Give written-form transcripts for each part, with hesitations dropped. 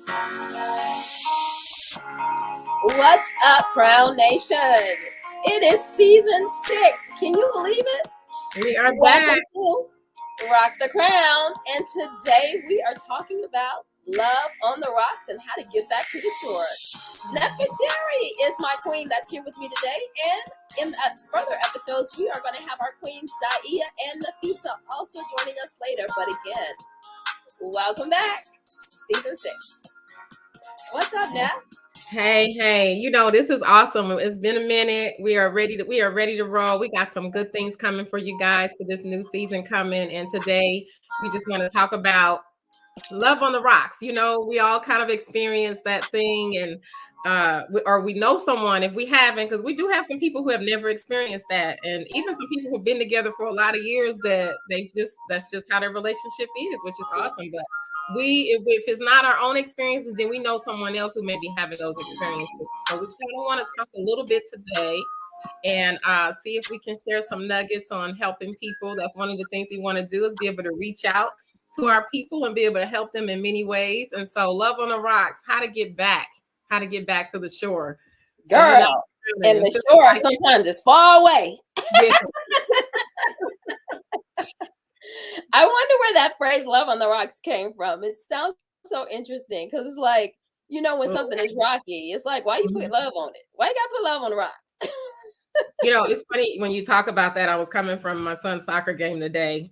What's up, Crown Nation? It is season 6. Can you believe it? We are Welcome back. to Rock the Crown. And today we are talking about love on the rocks and how to get back to the shore. Nefertari is my queen that's here with me today. And in further episodes, we are going to have our queens, Daia and Nafisa, also joining us later. But again, welcome back. Season 6. What's up, Nef? Hey, this is awesome. It's been a minute. We are ready to roll. We got some good things coming for you guys for this new season coming. And today we just want to talk about love on the rocks. We all kind of experience that thing, and or we know someone if we haven't, because we do have some people who have never experienced that, and even some people who've been together for a lot of years that that's just how their relationship is, which is awesome. But if it's not our own experiences, then we know someone else who may be having those experiences. So we kind of want to talk a little bit today and see if we can share some nuggets on helping people. That's one of the things we want to do, is be able to reach out to our people and be able to help them in many ways. And so love on the rocks, how to get back to the shore. Girl, and the shore sometimes is far away. Yeah. I wonder where that phrase "love on the rocks" came from. It sounds so interesting because it's like, when something is rocky, it's like, why you put love on it? Why you gotta put love on the rocks? It's funny when you talk about that. I was coming from my son's soccer game today,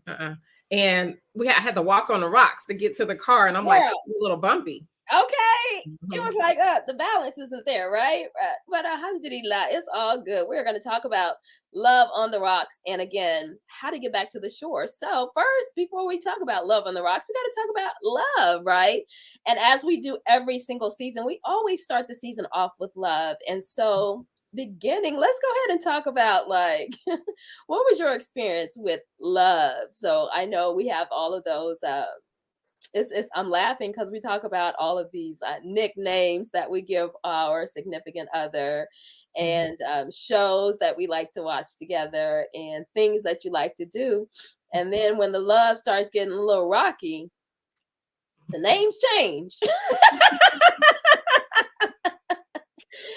and I had to walk on the rocks to get to the car, and I'm like, it's a little bumpy. Okay. It was like, the balance isn't there, right? But alhamdulillah, it's all good. We're going to talk about love on the rocks and, again, how to get back to the shore. So first, before we talk about love on the rocks, we got to talk about love, right? And as we do every single season, we always start the season off with love. And so beginning, let's go ahead and talk about, like, what was your experience with love? So I know we have all of those I'm laughing because we talk about all of these nicknames that we give our significant other, and shows that we like to watch together, and things that you like to do. And then when the love starts getting a little rocky, the names change.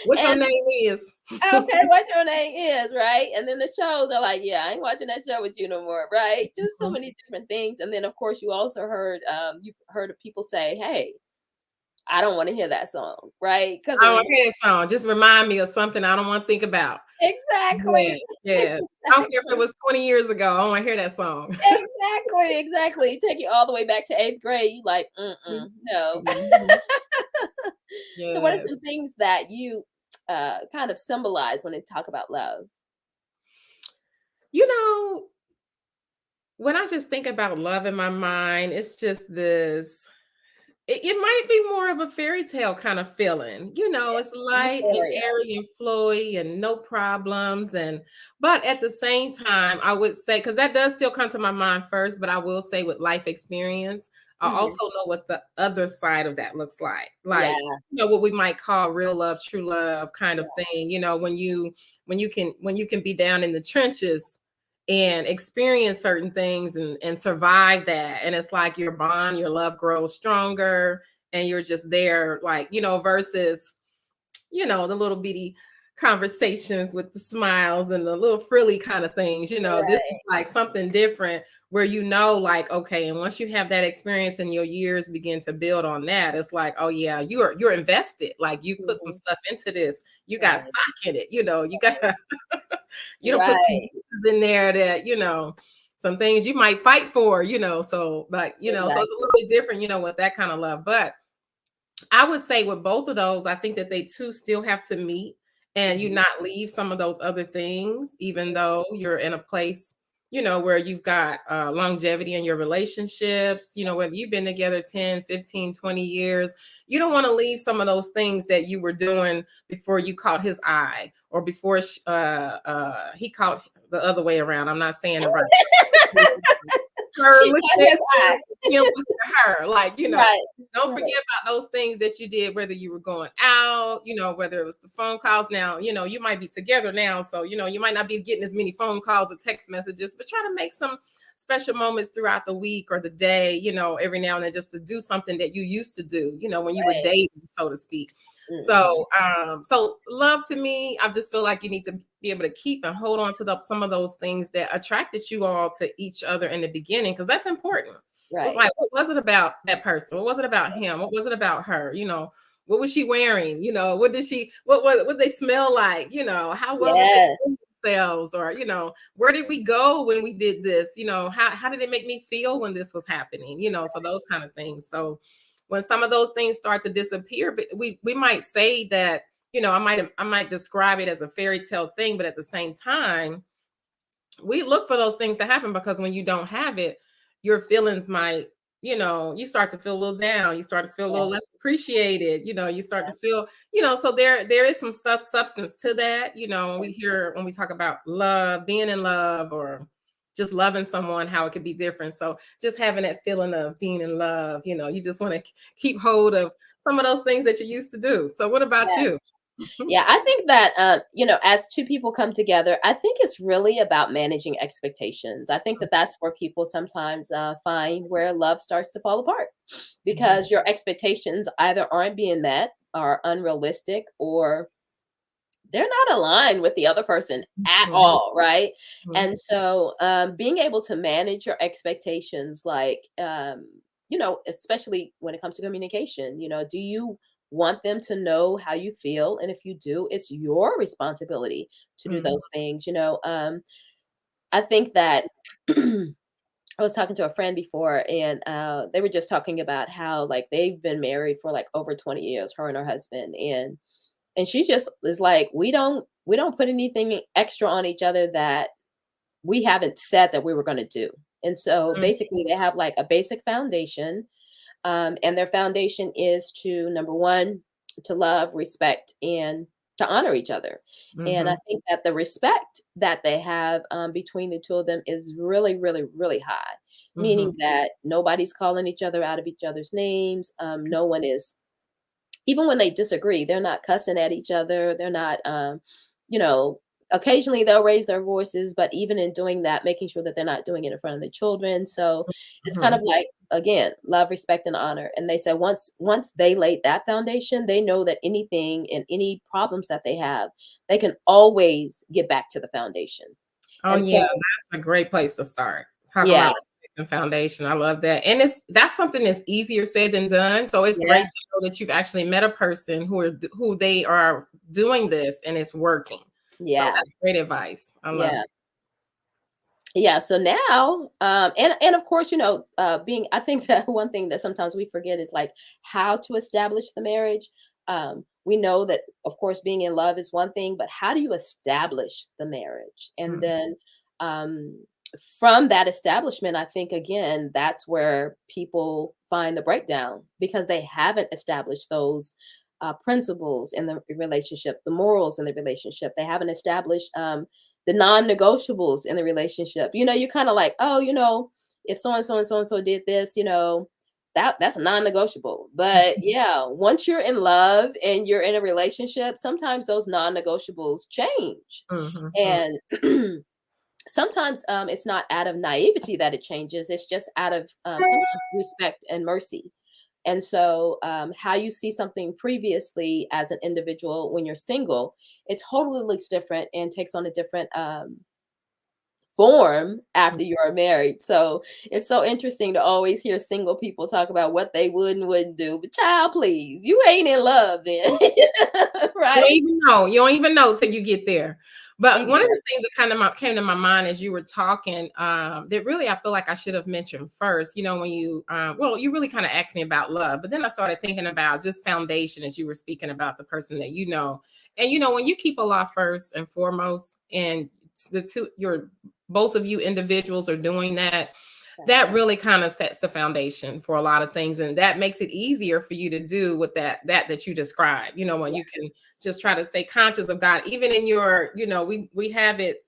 What your name is. Okay, what your name is, right? And then the shows are like, yeah, I ain't watching that show with you no more, right? Just so many different things. And then, of course, you also heard you've heard of people say, hey, I don't want to hear that song, right? I don't want to hear that song. Just remind me of something I don't want to think about. Exactly. Yes. I don't care if it was 20 years ago. I don't want to hear that song. Exactly. Take you all the way back to 8th grade. You like, no. Yes. So what are some things that you kind of symbolize when they talk about love? When I just think about love in my mind, it's just this. It might be more of a fairy tale kind of feeling. It's light and airy and flowy and no problems. But at the same time, I would say, because that does still come to my mind first, but I will say with life experience, I also know what the other side of that looks like. Like, what we might call real love, true love kind of thing. When you can be down in the trenches and experience certain things and survive that. And it's like your bond, your love grows stronger, and you're just there, like, versus, the little bitty conversations with the smiles and the little frilly kind of things. This is like something different where, like, okay, and once you have that experience and your years begin to build on that, it's like, oh yeah, you're invested. Like, you put some stuff into this, you got stock in it, you got you don't put some pieces in there that, some things you might fight for, so like, so it's a little bit different, with that kind of love. But I would say with both of those, I think that they too still have to meet, and you not leave some of those other things, even though you're in a place, where you've got longevity in your relationships, whether you've been together 10, 15, 20 years, you don't want to leave some of those things that you were doing before you caught his eye, or before he caught the other way around. I'm not saying it right. Her, like, don't forget about those things that you did, whether you were going out, whether it was the phone calls. Now, you might be together now, so you might not be getting as many phone calls or text messages, but try to make some special moments throughout the week or the day, every now and then, just to do something that you used to do, when you were Right. dating, so to speak. Mhm. So love to me, I just feel like you need to be able to keep and hold on to some of those things that attracted you all to each other in the beginning, because that's important. It was Right. like, what was it about that person? What was it about him? What was it about her? What was she wearing? What they smell like? How well did they Yes. clean themselves? Or, where did we go when we did this? How did it make me feel when this was happening? So those kind of things. So when some of those things start to disappear, but we might say that, I might describe it as a fairy tale thing, but at the same time, we look for those things to happen, because when you don't have it, your feelings might, you start to feel a little down, you start to feel a Yeah. little less appreciated, you start to feel, so there is some substance to that, when we talk about love, being in love, or just loving someone, how it could be different. So just having that feeling of being in love, you just want to keep hold of some of those things that you used to do. So what about Yeah. you? Yeah, I think that as two people come together, I think it's really about managing expectations. I think that that's where people sometimes find where love starts to fall apart, because your expectations either aren't being met, are unrealistic, or they're not aligned with the other person at Mhm, all, right? mhm, And so being able to manage your expectations, like especially when it comes to communication, do you want them to know how you feel? And if you do, it's your responsibility to do mhm, those things. I think that I was talking to a friend before, and they were just talking about how, like, they've been married for like over 20 years, her and her husband, and she just is like, we don't put anything extra on each other that we haven't said that we were going to do. And so mhm, basically they have like a basic foundation, and their foundation is to, number one, to love, respect, and to honor each other. And I mhm, think that the respect that they have, between the two of them is really, really, really high. mhm. Meaning that nobody's calling each other out of each other's names. No one is, even when they disagree, they're not cussing at each other. They're not, you know, occasionally they'll raise their voices, but even in doing that, making sure that they're not doing it in front of the children. So it's kind of Mhm. like, again, love, respect, and honor. And they said once they laid that foundation, they know that anything and any problems that they have, they can always get back to the foundation. Oh, And so, yeah, that's a great place to start. Talking yeah, about respect and foundation, I love that, and that's something that's easier said than done, so it's yeah, great to know that you've actually met a person who they are doing this and it's working. So yeah, that's great advice. I love yeah. it. Yeah, so now, and of course, being, I think that one thing that sometimes we forget is like how to establish the marriage. We know that, of course, being in love is one thing, but how do you establish the marriage? And Mhm, then, um, from that establishment, I think again, that's where people find the breakdown, because they haven't established those principles in the relationship, the morals in the relationship. They haven't established the non-negotiables in the relationship. You're kind of like, oh, if so and so and so and so did this, that's a non-negotiable. But yeah, once you're in love and you're in a relationship, sometimes those non-negotiables change. mhm, mhm. And sometimes it's not out of naivety that it changes. It's just out of sometimes respect and mercy. And so, how you see something previously as an individual when you're single, it totally looks different and takes on a different form after you are married. So it's so interesting to always hear single people talk about what they would and wouldn't do. But child, please, you ain't in love then, right? You don't even know till you get there. But one of the Exactly. things that kind of came to my mind as you were talking, that really I feel like I should have mentioned first, when you really kind of asked me about love, but then I started thinking about just foundation as you were speaking about the person that you know. And when you keep Allah first and foremost, and both of you individuals are doing that, that really kind of sets the foundation for a lot of things, and that makes it easier for you to do with that you described, when Yeah, you can just try to stay conscious of God, even in your, we have it,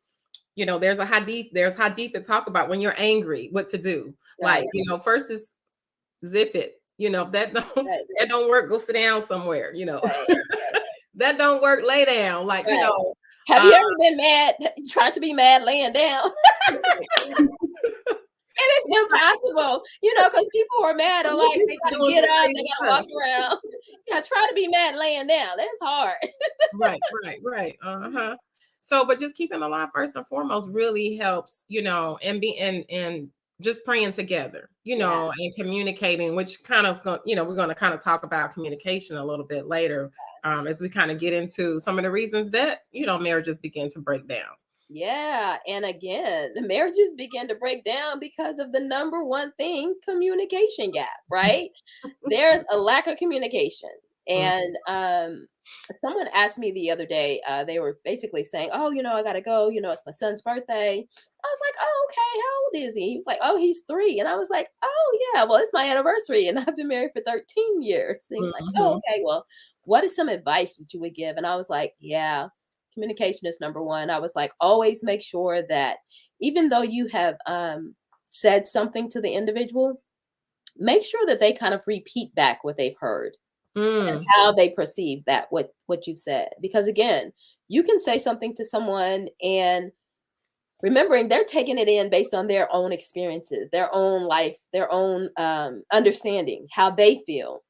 there's hadith to talk about when you're angry, what to do. Like, right, first is zip it. If that don't right, that don't work, go sit down somewhere. right, That don't work, lay down. Like, right. Have uh, you ever been mad, tried to be mad laying down? it's impossible, because people who are mad are like, they gotta Doing get some up, they crazy gotta stuff. walk around. Try to be mad laying down. That's hard. Right, right. Uh-huh. So, but just keeping alive first and foremost really helps, and be and just praying together, Yeah. and communicating, which kind of going, we're going to kind of talk about communication a little bit later, as we kind of get into some of the reasons that, marriages begin to break down. Yeah. And again, the marriages begin to break down because of the number one thing, communication gap, right? There's a lack of communication. Mhm. And someone asked me the other day, they were basically saying, oh, I gotta go, it's my son's birthday. I was like, oh, okay, how old is he? He was like, oh, he's 3. And I was like, oh yeah, well, it's my anniversary and I've been married for 13 years. And he's like, oh, Mhm. okay, well, what is some advice that you would give? And I was like, yeah, communication is number one. I was like, always make sure that even though you have said something to the individual, make sure that they kind of repeat back what they've heard and Mm. how they perceive that what you've said. Because again, you can say something to someone and remembering they're taking it in based on their own experiences, their own life, their own understanding, how they feel.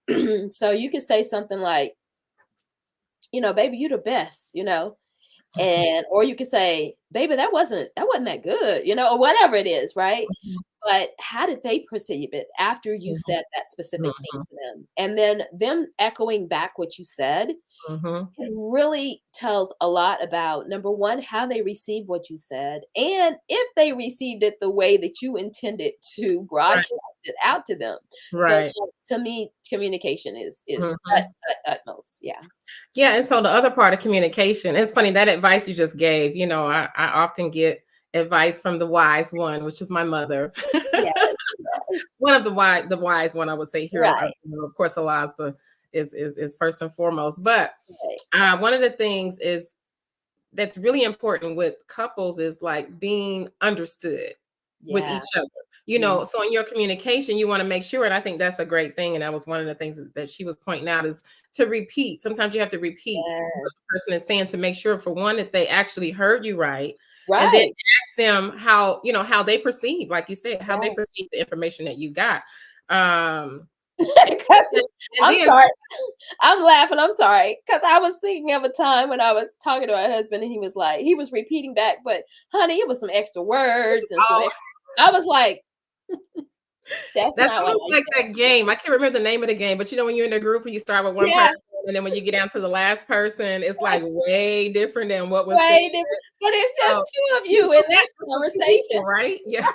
So you could say something like, baby, you the best, and or you could say, baby, that wasn't that good, or whatever it is, right? Mhm. But how did they perceive it after you Mhm. said that specific thing Mhm. to them? And then them echoing back what you said, Mhm. it really tells a lot about number one, how they received what you said, and if they received it the way that you intended to Right, broadcast it out to them. So, right. to me, communication is Mhm. utmost. Yeah. Yeah, and so the other part of communication, it's funny that advice you just gave, I often get advice from the wise one, which is my mother. Yes. Yes. One of the wise one, I would say here, Right. of course, Allah's is first and foremost. But Right. one of the things is that's really important with couples is like being understood with Yeah. each other. Mhm. So in your communication, you want to make sure, and I think that's a great thing. And that was one of the things that she was pointing out is to repeat. Sometimes you have to repeat what Yes. the person is saying to make sure, for one, that they actually heard you right, and then Right. ask them how they perceive, like you said, how they Right. perceive the information that you got. Um, 'Cause and I'm then sorry. I'm laughing. I'm sorry. Because I was thinking of a time when I was talking to my husband and he was repeating back, but honey, it was some extra words and some oh, extra. I was like, that's that's not what almost I like said. that game. I can't remember the name of the game, but when you're in a group and you start with one Yeah, person, and then when you get down to the last person, it's like way different than what was said. way different. But it's just So two of you you in this connect with two conversation. people, right? Yeah.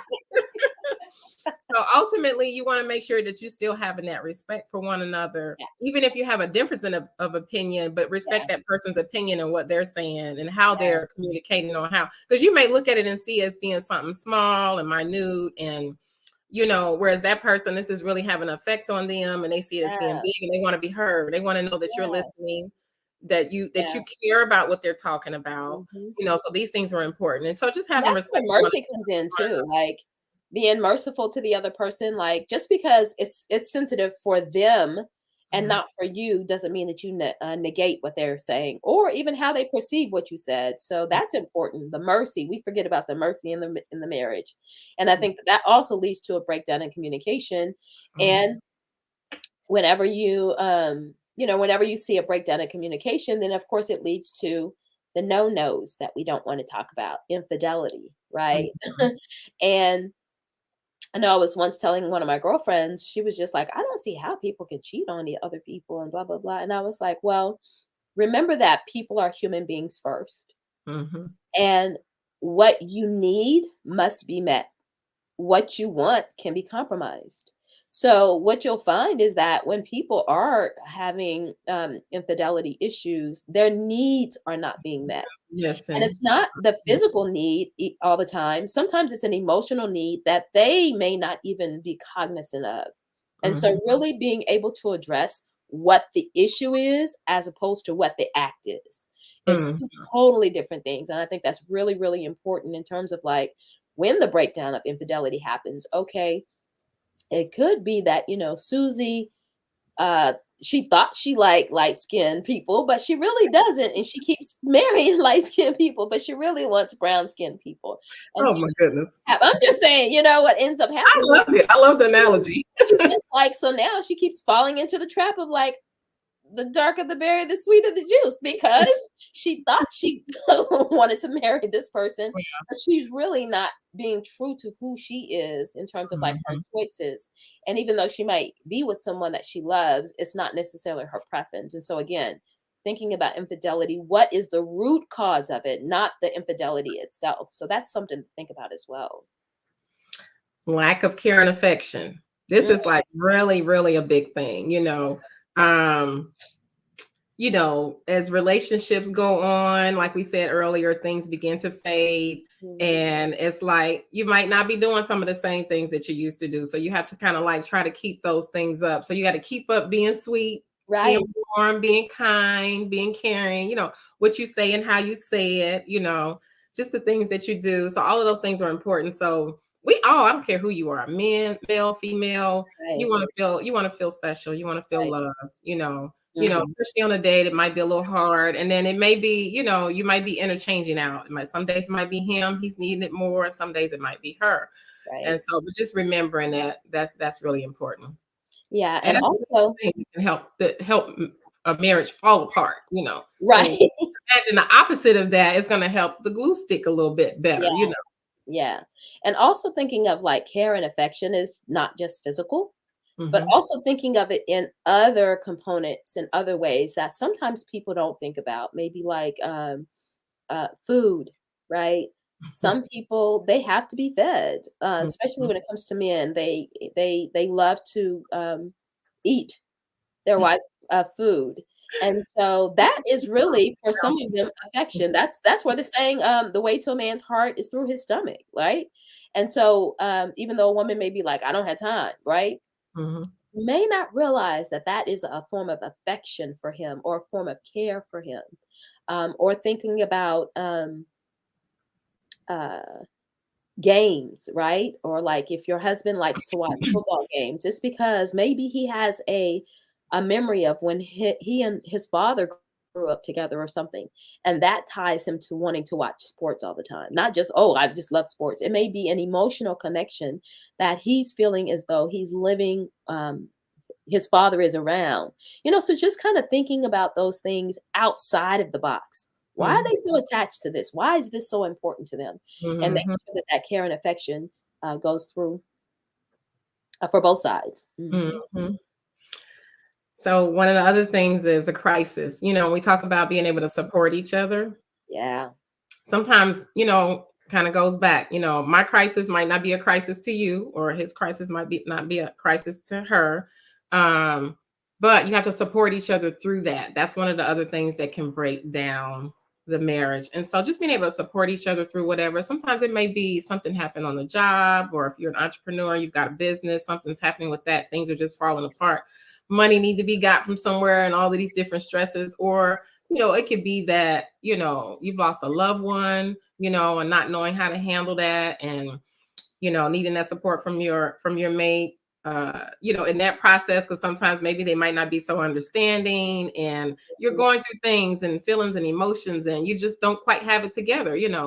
So ultimately, you want to make sure that you still having that respect for one another, Yeah, even if you have a difference of opinion, but respect yeah, that person's opinion and what they're saying and how yeah, they're communicating on how, because you may look at it and see it as being something small and minute, and whereas that person, this is really having an effect on them, and they see it as being yeah, big, and they want to be heard. They want to know that you're yeah, listening, that you yeah. care about what they're talking about. Mhm. So these things are important, and so just And having that's where respect for one mercy comes in too, like, being merciful to the other person, like, just because it's sensitive for them and another. not for you doesn't mean that you negate what they're saying or even how they perceive what you said, so that's important, the mercy, we forget about the mercy in the marriage, and I Mhm. think that also leads to a breakdown in communication, Mhm. and whenever whenever you see a breakdown in communication, then of course it leads to the no-nos that we don't want to talk about, infidelity, right? Mhm. And I know I was once telling one of my girlfriends, she was just like, I don't see how people can cheat on the other people and blah, blah, blah. And I was like, well, remember that people are human beings first. Mhm. And what you need must be met. What you want can be compromised. So what you'll find is that when people are having infidelity issues, their needs are not being met. And Listen. it's not the Mhm. physical need all the time. Sometimes it's an emotional need that they may not even be cognizant of. And so Mhm. really being able to address what the issue is as opposed to what the act is Mhm. two totally different things. And I think that's really, really important in terms of like when the breakdown of infidelity happens. Okay, it could be that, Susie She thought she liked light-skinned people, but she really doesn't, and she keeps marrying light-skinned people, but she really wants brown-skinned people, and Oh so my goodness. I'm just saying, what ends up I happening love it. I love the analogy. it's like, so now she keeps falling into the trap of, like, the darker the berry, the sweeter the juice, because she thought she wanted to marry this person, but she's really not being true to who she is in terms of like her Mhm. choices. And even though she might be with someone that she loves, it's not necessarily her preference. And so again, thinking about infidelity, what is the root cause of it, not the infidelity itself? So that's something to think about as well. Lack of care and affection. This Mm, is like really, really a big thing, Um, as relationships go on, like we said earlier, things begin to fade. mhm. And it's like you might not be doing some of the same things that you used to do. So you have to kind of like try to keep those things up. So you got to keep up being sweet, being Right. warm, being kind, being caring, what you say and how you say it, just the things that you do. So all of those things are important. So I don't care who you are, men, male, female, Right. you want to feel special. You want to feel Right. loved, Mhm. especially on a date, it might be a little hard. And then it may be, you might be interchanging out.꯫ Some days it might be him, he's needing it more. Some days it might be her. Right. And so, but just remembering that's really important. Yeah. And And that's also, the thing that can help a marriage fall apart. right. So imagine the opposite of that is going to help the glue stick a little bit better, Yeah. Yeah. And also thinking of like care and affection is not just physical, but Mhm. also thinking of it in other components and other ways that sometimes people don't think about. Maybe like food, right? Mhm. Some people they have to be fed, especially Mhm. when it comes to men. They love to eat their wife's food. And so that is really for some of them affection. That's where the saying, the way to a man's heart is through his stomach, right? And so even though a woman may be like, I don't have time, right? Mhm. May not realize that that is a form of affection for him or a form of care for him. Or thinking about uh, games, right? Or like if your husband likes to watch football games, it's because maybe he has a memory of when he and his father grew up together or something, and that ties him to wanting to watch sports all the time. Not just, oh, I just love sports. It may be an emotional connection that he's feeling as though he's living his father is around. So just kind of thinking about those things outside of the box. Why are Mhm. they so attached to this? Why is this so important to them? And making Mhm. sure that that care and affection goes through for both sides. Mhm. So one of the other things is a crisis. We talk about being able to support each other. Yeah. Sometimes, kind of goes back. My crisis might not be a crisis to you, or his crisis might be not be a crisis to her. Um, but you have to support each other through that. That's one of the other things that can break down the marriage. And so just being able to support each other through whatever. Sometimes it may be something happened on the job, or if you're an entrepreneur, you've got a business, something's happening with that, things are just falling apart. Money need to be got from somewhere and all of these different stresses, or it could be that, you've lost a loved one, and not knowing how to handle that, and, needing that support from your mate, in that process, because sometimes maybe they might not be so understanding, and you're going through things and feelings and emotions, and you just don't quite have it together. And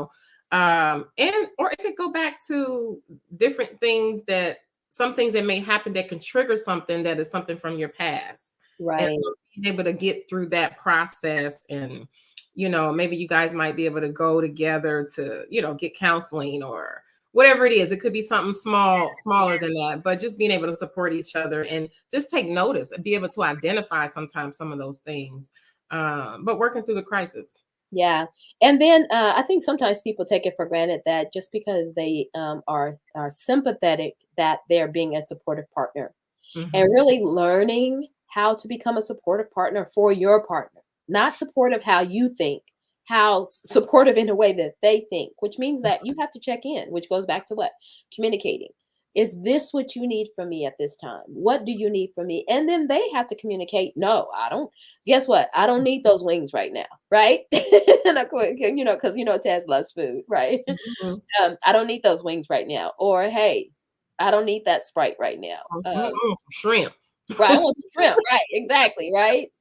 or it could go back to different things, that some things that may happen that can trigger something that is something from your past. And Right. so being able to get through that process, and maybe you guys might be able to go together to get counseling, or whatever it is. It could be something smaller than that, but just being able to support each other and just take notice and be able to identify sometimes some of those things, but working through the crisis. Yeah. And then I think sometimes people take it for granted that just because they are sympathetic, that they're being a supportive partner. And Mhm. really learning how to become a supportive partner for your partner, not supportive how you think, how supportive in a way that they think, which means that you have to check in, which goes back to what? Communicating. Is this what you need from me at this time? What do you need from me? And then they have to communicate. No, I don't. Guess what? I don't need those wings right now, right? And because Taz loves food, right? Mhm. I don't need those wings right now. Or hey, I don't need that Sprite right now. Some shrimp. Right, I want some shrimp, right, exactly, right?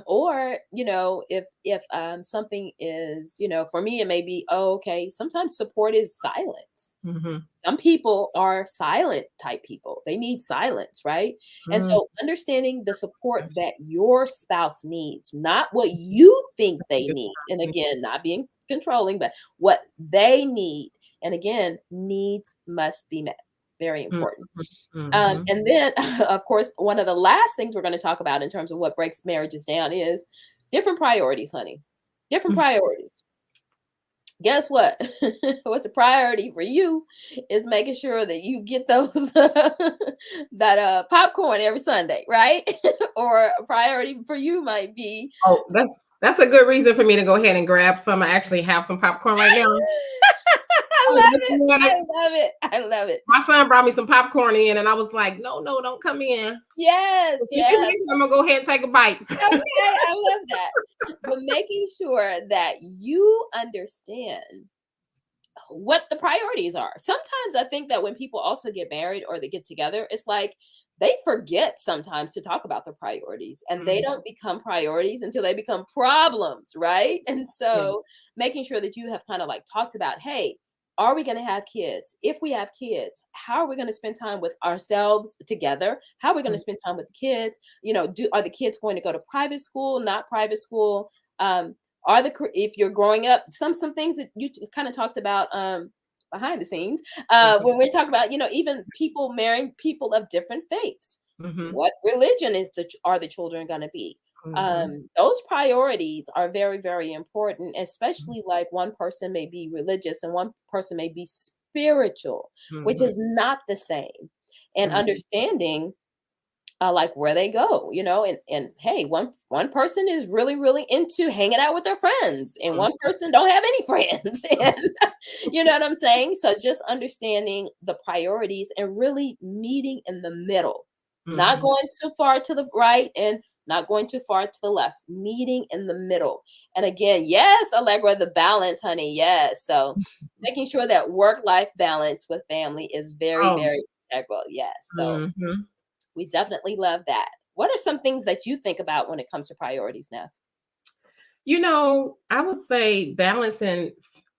Or, if something is, for me, it may be, oh, okay, sometimes support is silence. Mhm. Some people are silent type people. They need silence, right? And Mm. so understanding the support that your spouse needs, not what you think they Biggest need. And blessing. again, not being controlling, but what they need. And again, needs must be met. Very Mhm, important. mhm. And then, of course, one of the last things we're going to talk about in terms of what breaks marriages down is different priorities, honey. Different Mm. priorities. Guess what? What's a priority for you is making sure that you get those that popcorn every Sunday, right? Or a priority for you might be Oh, that's a good reason for me to go ahead and grab some. I actually have some popcorn right now. I Oh, love this it. I morning, love it. I love it. my son brought me some popcorn in, and I was like, "No, no, don't come in. Yes, But since you yes. mentioned, I'm gonna go ahead and take a bite." Okay, I love that. But making sure that you understand what the priorities are. Sometimes I think that when people also get married or they get together, it's like they forget sometimes to talk about the priorities and they Mhm. don't become priorities until they become problems, right? And Yeah. so making sure that you have kind of like talked about, hey, are we going to have kids? If we have kids, how are we going to spend time with ourselves together? How are we going to Mm. spend time with the kids? Are the kids going to go to private school, not private school? Um, if you're growing up, some things that you kind of talked about behind the scenes when we're talking about even people marrying people of different faiths. Mhm. What religion are the children going to be? Mhm. Those priorities are very, very important, especially like one person may be religious and one person may be spiritual, which Mhm. is not the same. And Mhm. understanding like where they go, and hey, one person is really, really into hanging out with their friends, and Mhm. one person don't have any friends, and you know what I'm saying? So just understanding the priorities and really meeting in the middle, not Mhm. going too far to the right and not going too far to the left, meeting in the middle. And again, yes, Allegra, the balance, honey, yes. So making sure that work-life balance with family is very, Oh. very integral. Yes. So Mhm. we definitely love that. What are some things that you think about when it comes to priorities now? I would say balancing,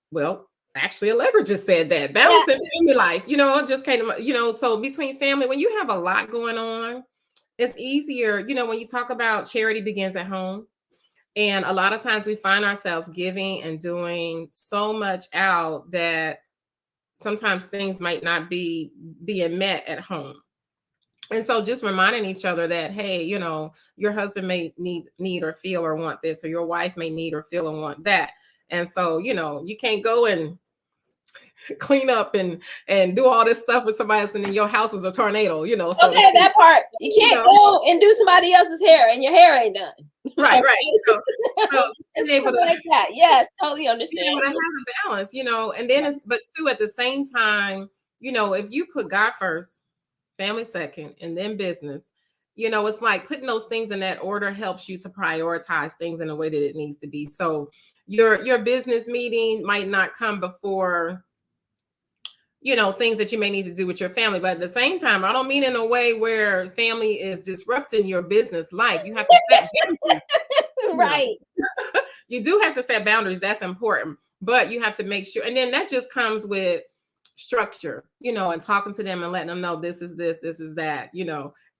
well, actually, Allegra just said that Yeah. balancing family life, it just came to my, so between family, when you have a lot going on, it's easier, when you talk about charity begins at home. And a lot of times we find ourselves giving and doing so much out that sometimes things might not be being met at home. And so just reminding each other that, hey, your husband may need or feel or want this, or your wife may need or feel and want that. And so, you can't go and clean up and do all this stuff with somebody else, and then your house is a tornado, so to Okay, speak. that part. You You can't know, go and do somebody else's hair and your hair ain't done. right, right. So It's being able something to like that. Yes, totally being able understand. to have a balance, and then it's but too at the same time, if you put God first, family second, and then business, it's like putting those things in that order helps you to prioritize things in the way that it needs to be. So your business meeting might not come before things that you may need to do with your family, but at the same time, I don't mean in a way where family is disrupting your business life. You have to set boundaries. you know Right. you do have to set boundaries. That's important, but you have to make sure, and then that just comes with structure, and talking to them and letting them know this is this is that.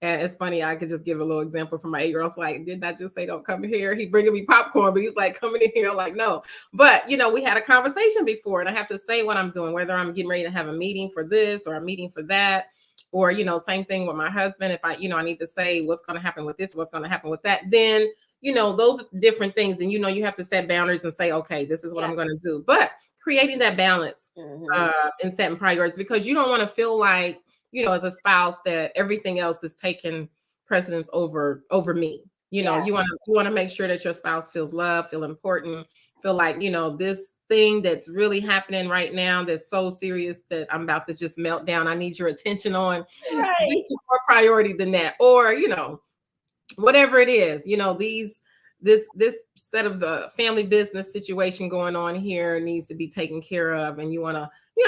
And it's funny, I could just give a little example from my 8-year-old. It's like, didn't I just say don't come here? He bringing me popcorn, but he's like coming in here. I'm like, no. But we had a conversation before, and I have to say what I'm doing, whether I'm getting ready to have a meeting for this or a meeting for that. Or, same thing with my husband. If I need to say what's going to happen with this, what's going to happen with that, then those different things. And you have to set boundaries and say, okay, this is what Yeah. I'm going to do. But creating that balance Mhm. and setting priorities, because you don't want to feel like, as a spouse, that everything else is taking precedence over me. Yeah. You want to make sure that your spouse feels loved, feel important, feel like, this thing that's really happening right now that's so serious that I'm about to just melt down. I need your attention on. This Right. is more priority than that. Or, whatever it is, this set of the family business situation going on here needs to be taken care of, and you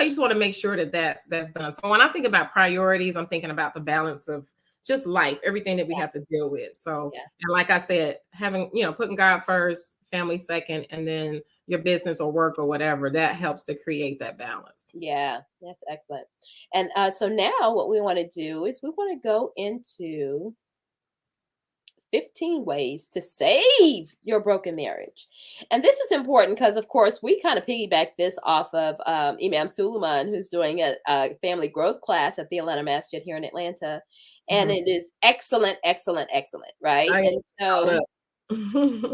just want to make sure that that's done. So when I think about priorities, I'm thinking about the balance of just life, everything that we have to deal with. So, Yeah. and like I said, having, putting God first, family second, and then your business or work or whatever, that helps to create that balance. Yeah, that's excellent. And so now what we want to do is we want to go into 15 ways to save your broken marriage. And this is important because, of course, we kind of piggyback this off of Imam Suleiman, who's doing a family growth class at the Atlanta Masjid here in Atlanta. And Mhm. it is excellent, excellent, excellent, right? I And so, am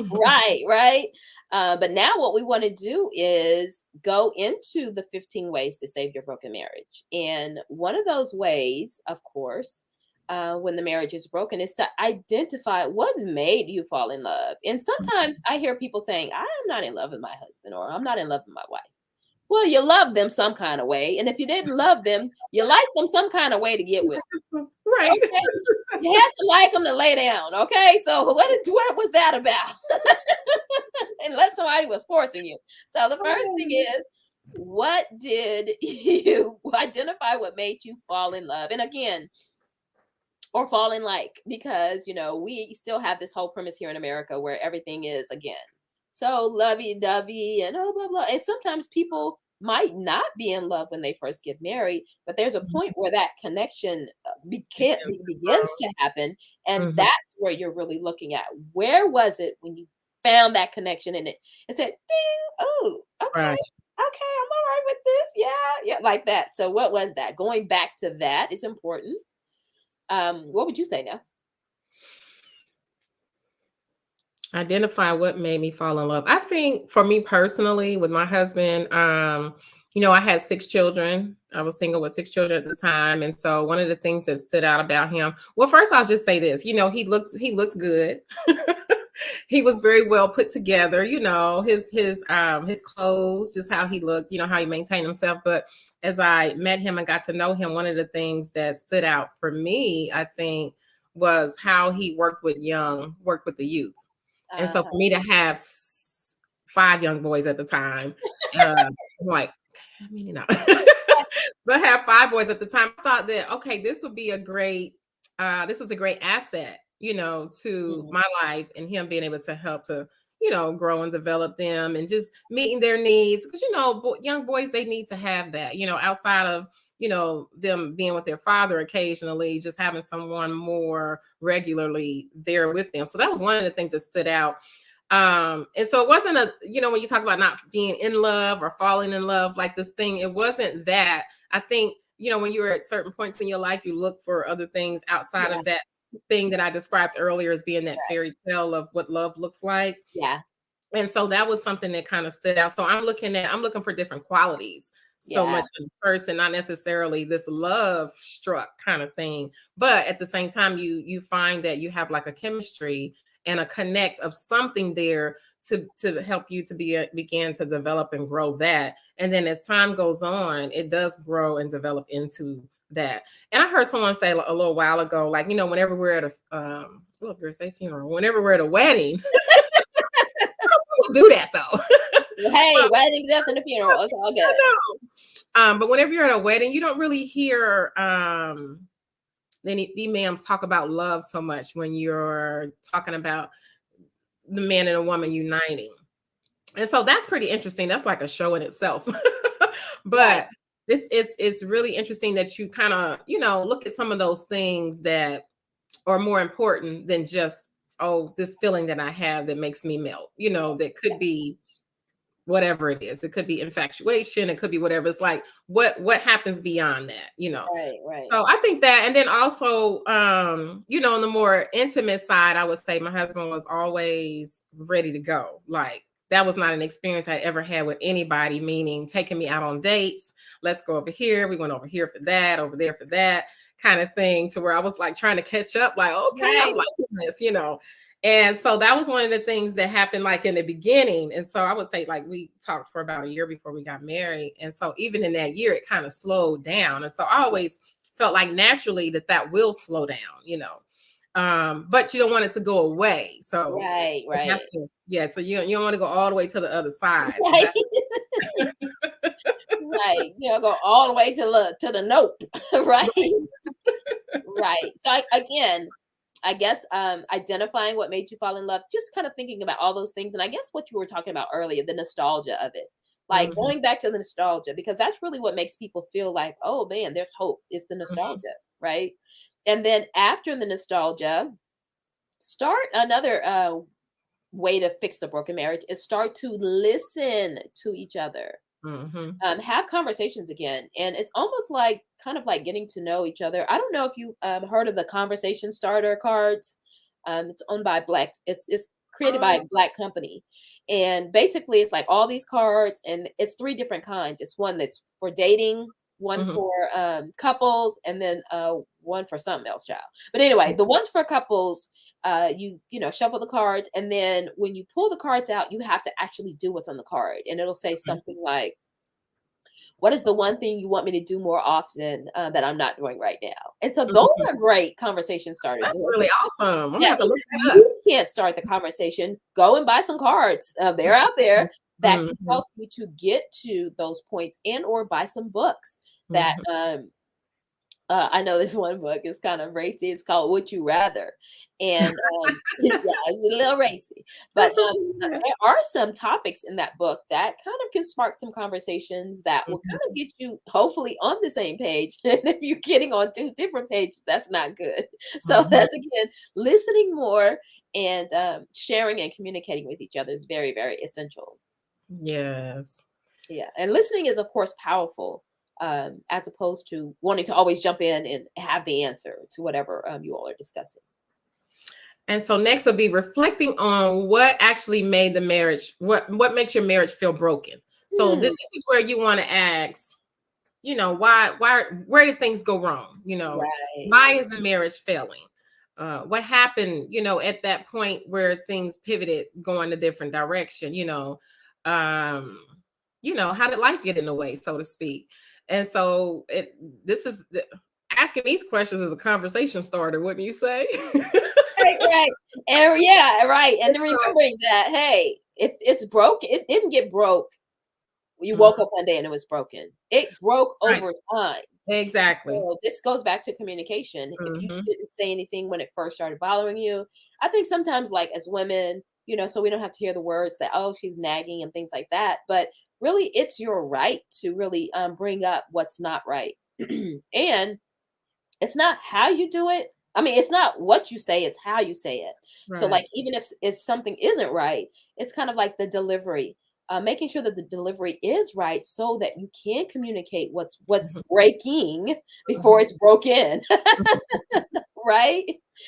right. But now what we want to do is go into the 15 ways to save your broken marriage. And one of those ways, of course, when the marriage is broken, is to identify what made you fall in love. And sometimes I hear people saying, I'm not in love with my husband, or I'm not in love with my wife. Well, you love them some kind of way. And if you didn't love them, you like them some kind of way to get with. Right. Okay. You had to like them to lay down. Okay. So what was that about? Unless somebody was forcing you. So the first thing is, what did you identify what made you fall in love? And again, or fall in like, because we still have this whole premise here in America where everything is, again, so lovey-dovey and blah blah. And sometimes people might not be in love when they first get married, but there's a point where that connection begins to happen, and Mhm. that's where you're really looking at, where was it when you found that connection in it and said, ding, oh, okay, Right. okay, I'm all right with this, yeah, like that. So what was that? Going back to that is important. What would you say now? Identify what made me fall in love. I think for me personally, with my husband, I had 6 children. I was single with 6 children at the time. And so one of the things that stood out about him, well, first I'll just say this, he looked good. He was very well put together, his clothes, just how he looked, how he maintained himself. But as I met him and got to know him, one of the things that stood out for me, I think, was how he worked with the youth. And so for Uh-huh. me to have 5 young boys at the time, I'm like, "How many now?" But have 5 boys at the time, I thought that, okay, this is a great asset, to Mhm. my life, and him being able to help to, grow and develop them and just meeting their needs. Because, young boys, they need to have that, outside of, them being with their father occasionally, just having someone more regularly there with them. So that was one of the things that stood out. And so it wasn't when you talk about not being in love or falling in love, like this thing, it wasn't that. I think, when you're at certain points in your life, you look for other things outside Yeah, of that thing that I described earlier as being that right. fairy tale of what love looks like. Yeah, And so that was something that kind of stood out. So I'm looking for different qualities so yeah, much in a person, not necessarily this love struck kind of thing. But at the same time, you find that you have like a chemistry and a connect of something there to help you to begin to develop and grow that. And then as time goes on, it does grow and develop into that. And I heard someone say a little while ago, like, whenever we're at what was I gonna say, funeral, whenever we're at a wedding, do that though. hey, Well, wedding, death, and the funeral, it's all I good. know. But whenever you're at a wedding, you don't really hear the imams talk about love so much when you're talking about the man and a woman uniting. And so that's pretty interesting. That's like a show in itself. Right. But this is it's really interesting that you kind of, look at some of those things that are more important than just, oh, this feeling that I have that makes me melt, that Yeah. could be whatever it is. It could be infatuation, it could be whatever. It's like what happens beyond that. Right, right. So I think that, and then also on the more intimate side, I would say my husband was always ready to go. Like that was not an experience I ever had with anybody, meaning taking me out on dates. Let's go over here. We went over here for that, over there for that kind of thing, to where I was like trying to catch up, like, okay, I'm Right. liking this. And so that was one of the things that happened like in the beginning. And so I would say like we talked for about a year before we got married. And so even in that year, it kind of slowed down. And so I always felt like naturally that will slow down. But you don't want it to go away. So Right, right. yeah. So you don't want to go all the way to the other side. So Right. that's Right. Go all the way to the nope. Right. Right. So again, I guess identifying what made you fall in love, just kind of thinking about all those things. And I guess what you were talking about earlier, the nostalgia of it. Like Mhm, going back to the nostalgia, because that's really what makes people feel like, oh man, there's hope. It's the mhm, nostalgia, right? And then after the nostalgia, start another way to fix the broken marriage is start to listen to each other. mhm. Have conversations again, and it's almost like kind of like getting to know each other. I don't know if you heard of the conversation starter cards. It's owned by Black. It's created by Oh, a Black company, and basically it's like all these cards, and it's three different kinds. It's one that's for dating, one mhm, for couples, and then one for something else, child. But anyway, the ones for couples, you know, shuffle the cards, and then when you pull the cards out, you have to actually do what's on the card, and it'll say mhm. something like, what is the one thing you want me to do more often that I'm not doing right now? And so those Mhm. are great conversation starters. That's really awesome. I'm gonna Yeah, have to if look that up. you can't start the conversation, go and buy some cards. They're out there that can Mhm, help you to get to those points, and or buy some books that mhm. I know this one book is kind of racy. It's called Would You Rather. And yeah, it's a little racy. But Yeah. there are some topics in that book that kind of can spark some conversations that will kind of Mhm, get you hopefully on the same page. And if you're getting on two different pages, that's not good. So mhm. that's again, listening more and sharing and communicating with each other is very, very essential. Yes. Yeah, and listening is, of course, powerful, as opposed to wanting to always jump in and have the answer to whatever you all are discussing. And so next will be reflecting on what actually made the marriage, what makes your marriage feel broken. So this Hmm, is where you want to ask, where did things go wrong? right, Why is the marriage failing? What happened, at that point where things pivoted, going a different direction? Um, how did life get in the way, so to speak? And so this is asking these questions is a conversation starter, wouldn't you say? right, right, and yeah, right, and then So, remembering that, hey, if it's broke, it didn't get broke. You mhm, woke up one day and it was broken. It broke right, over time. exactly. So this goes back to communication. If you Mhm, didn't say anything when it first started bothering you, I think sometimes, like as women, so we don't have to hear the words that, oh, she's nagging and things like that. But really, it's your right to really bring up what's not right. And it's not how you do it. I mean, it's not what you say, it's how you say it. So, right. like, even if something isn't right, it's kind of like the delivery. Making sure that the delivery is right so that you can communicate what's Mhm, breaking before mhm. it's broken, right?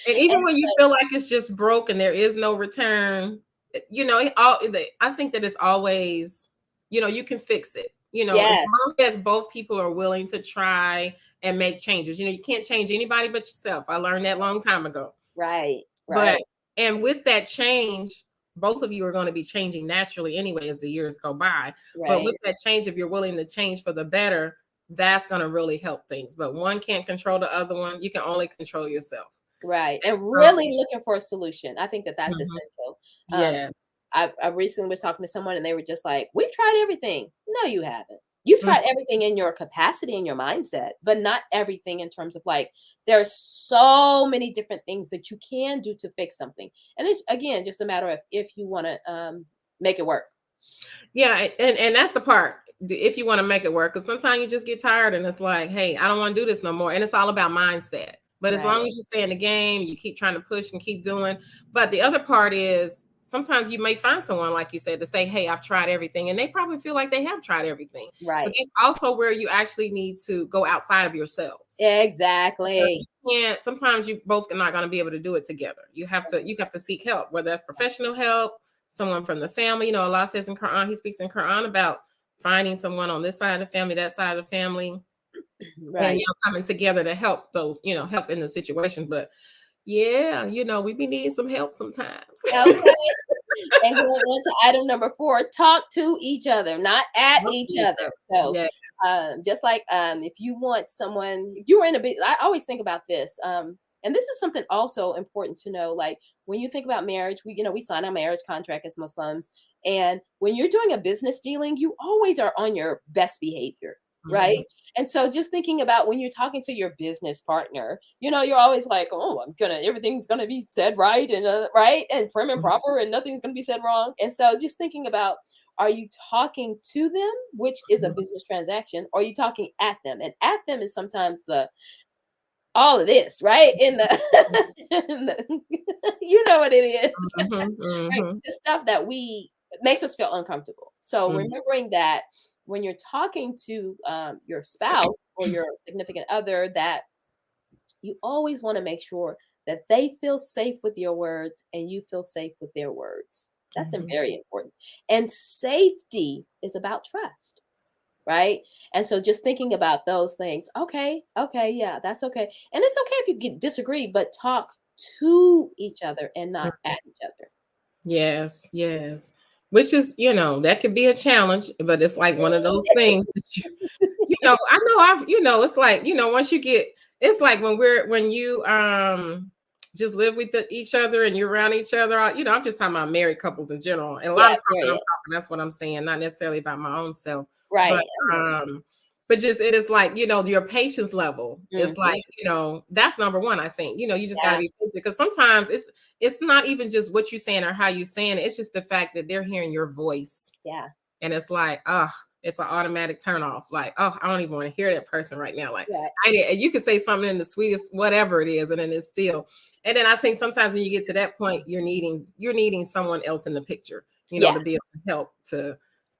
And even And when you feel like it's just broke and there is no return, I think that it's always, you can fix it. As yes, long as both people are willing to try and make changes. You can't change anybody but yourself. I learned that long time ago. right, But right, and with that change, both of you are going to be changing naturally anyway as the years go by. But with right. that change, if you're willing to change for the better, that's going to really help things. But one can't control the other one. You can only control yourself. Right, and So, really looking for a solution. I think that that's mhm, essential. Um, yes. I recently was talking to someone and they were just like, "We've tried everything." No, you haven't. You've Mhm, tried everything in your capacity and your mindset, but not everything in terms of like there's so many different things that you can do to fix something. And it's again just a matter of if you want to make it work. yeah, and that's the part. If you want to make it work, because sometimes you just get tired and it's like, hey, I don't want to do this no more. And it's all about mindset. But as Right. long as you stay in the game, you keep trying to push and keep doing. But the other part is sometimes you may find someone, like you said, to say, hey, I've tried everything. And they probably feel like they have tried everything. But Right. that's also where you actually need to go outside of yourselves. Because Exactly. you can't, sometimes you both are not going to be able to do it together. You have to seek help, whether that's professional help, someone from the family. Allah says in Quran, He speaks in Quran about finding someone on this side of the family, that side of the family, and Right. coming together to help those, help in the situation. But yeah, we be needing some help sometimes. Okay. And going on to item number 4, talk to each other, not at Help each each other. other. So, Yeah. just like if you want someone, if you were in a bit, I always think about this. And this is something also important to know. Like when you think about marriage, we sign a marriage contract as Muslims, and when you're doing a business dealing, you always are on your best behavior. right? And so just thinking about when you're talking to your business partner, you're always like, oh, everything's gonna be said right and right and prim and Mhm. proper and nothing's gonna be said wrong. And so just thinking about, are you talking to them, which is a Mhm. business transaction, or are you talking at them? And at them is sometimes the all of this, right? In the, in the you know what it is. Mhm. Right? Mhm. The stuff that we makes us feel uncomfortable. So Mhm. remembering that when you're talking to your spouse or your significant other, that you always want to make sure that they feel safe with your words and you feel safe with their words. That's Mhm. very important. And safety is about trust, right? And so just thinking about those things, okay, okay, yeah, that's okay. And it's okay if you disagree, but talk to each other and not at each other. Yes, yes. Which is, that could be a challenge, but it's like one of those things that I know it's like, once you get, it's like when you just live with each other and you're around each other, I'm just talking about married couples in general. And a lot Yeah, of times when I'm period. talking, that's what I'm saying, not necessarily about my own self, but Right. um but just it is like, your patience level. It's like, Mhm. that's number one, I think. You just gotta Yeah, be patient because sometimes it's not even just what you're saying or how you're saying it. It's just the fact that they're hearing your voice. yeah, And it's like, oh, it's an automatic turn off. Like, oh, I don't even want to hear that person right now. Like, yeah, and you can say something in the sweetest, whatever it is, and then it's still. And then I think sometimes when you get to that point, you're needing someone else in the picture, yeah, to be able to help to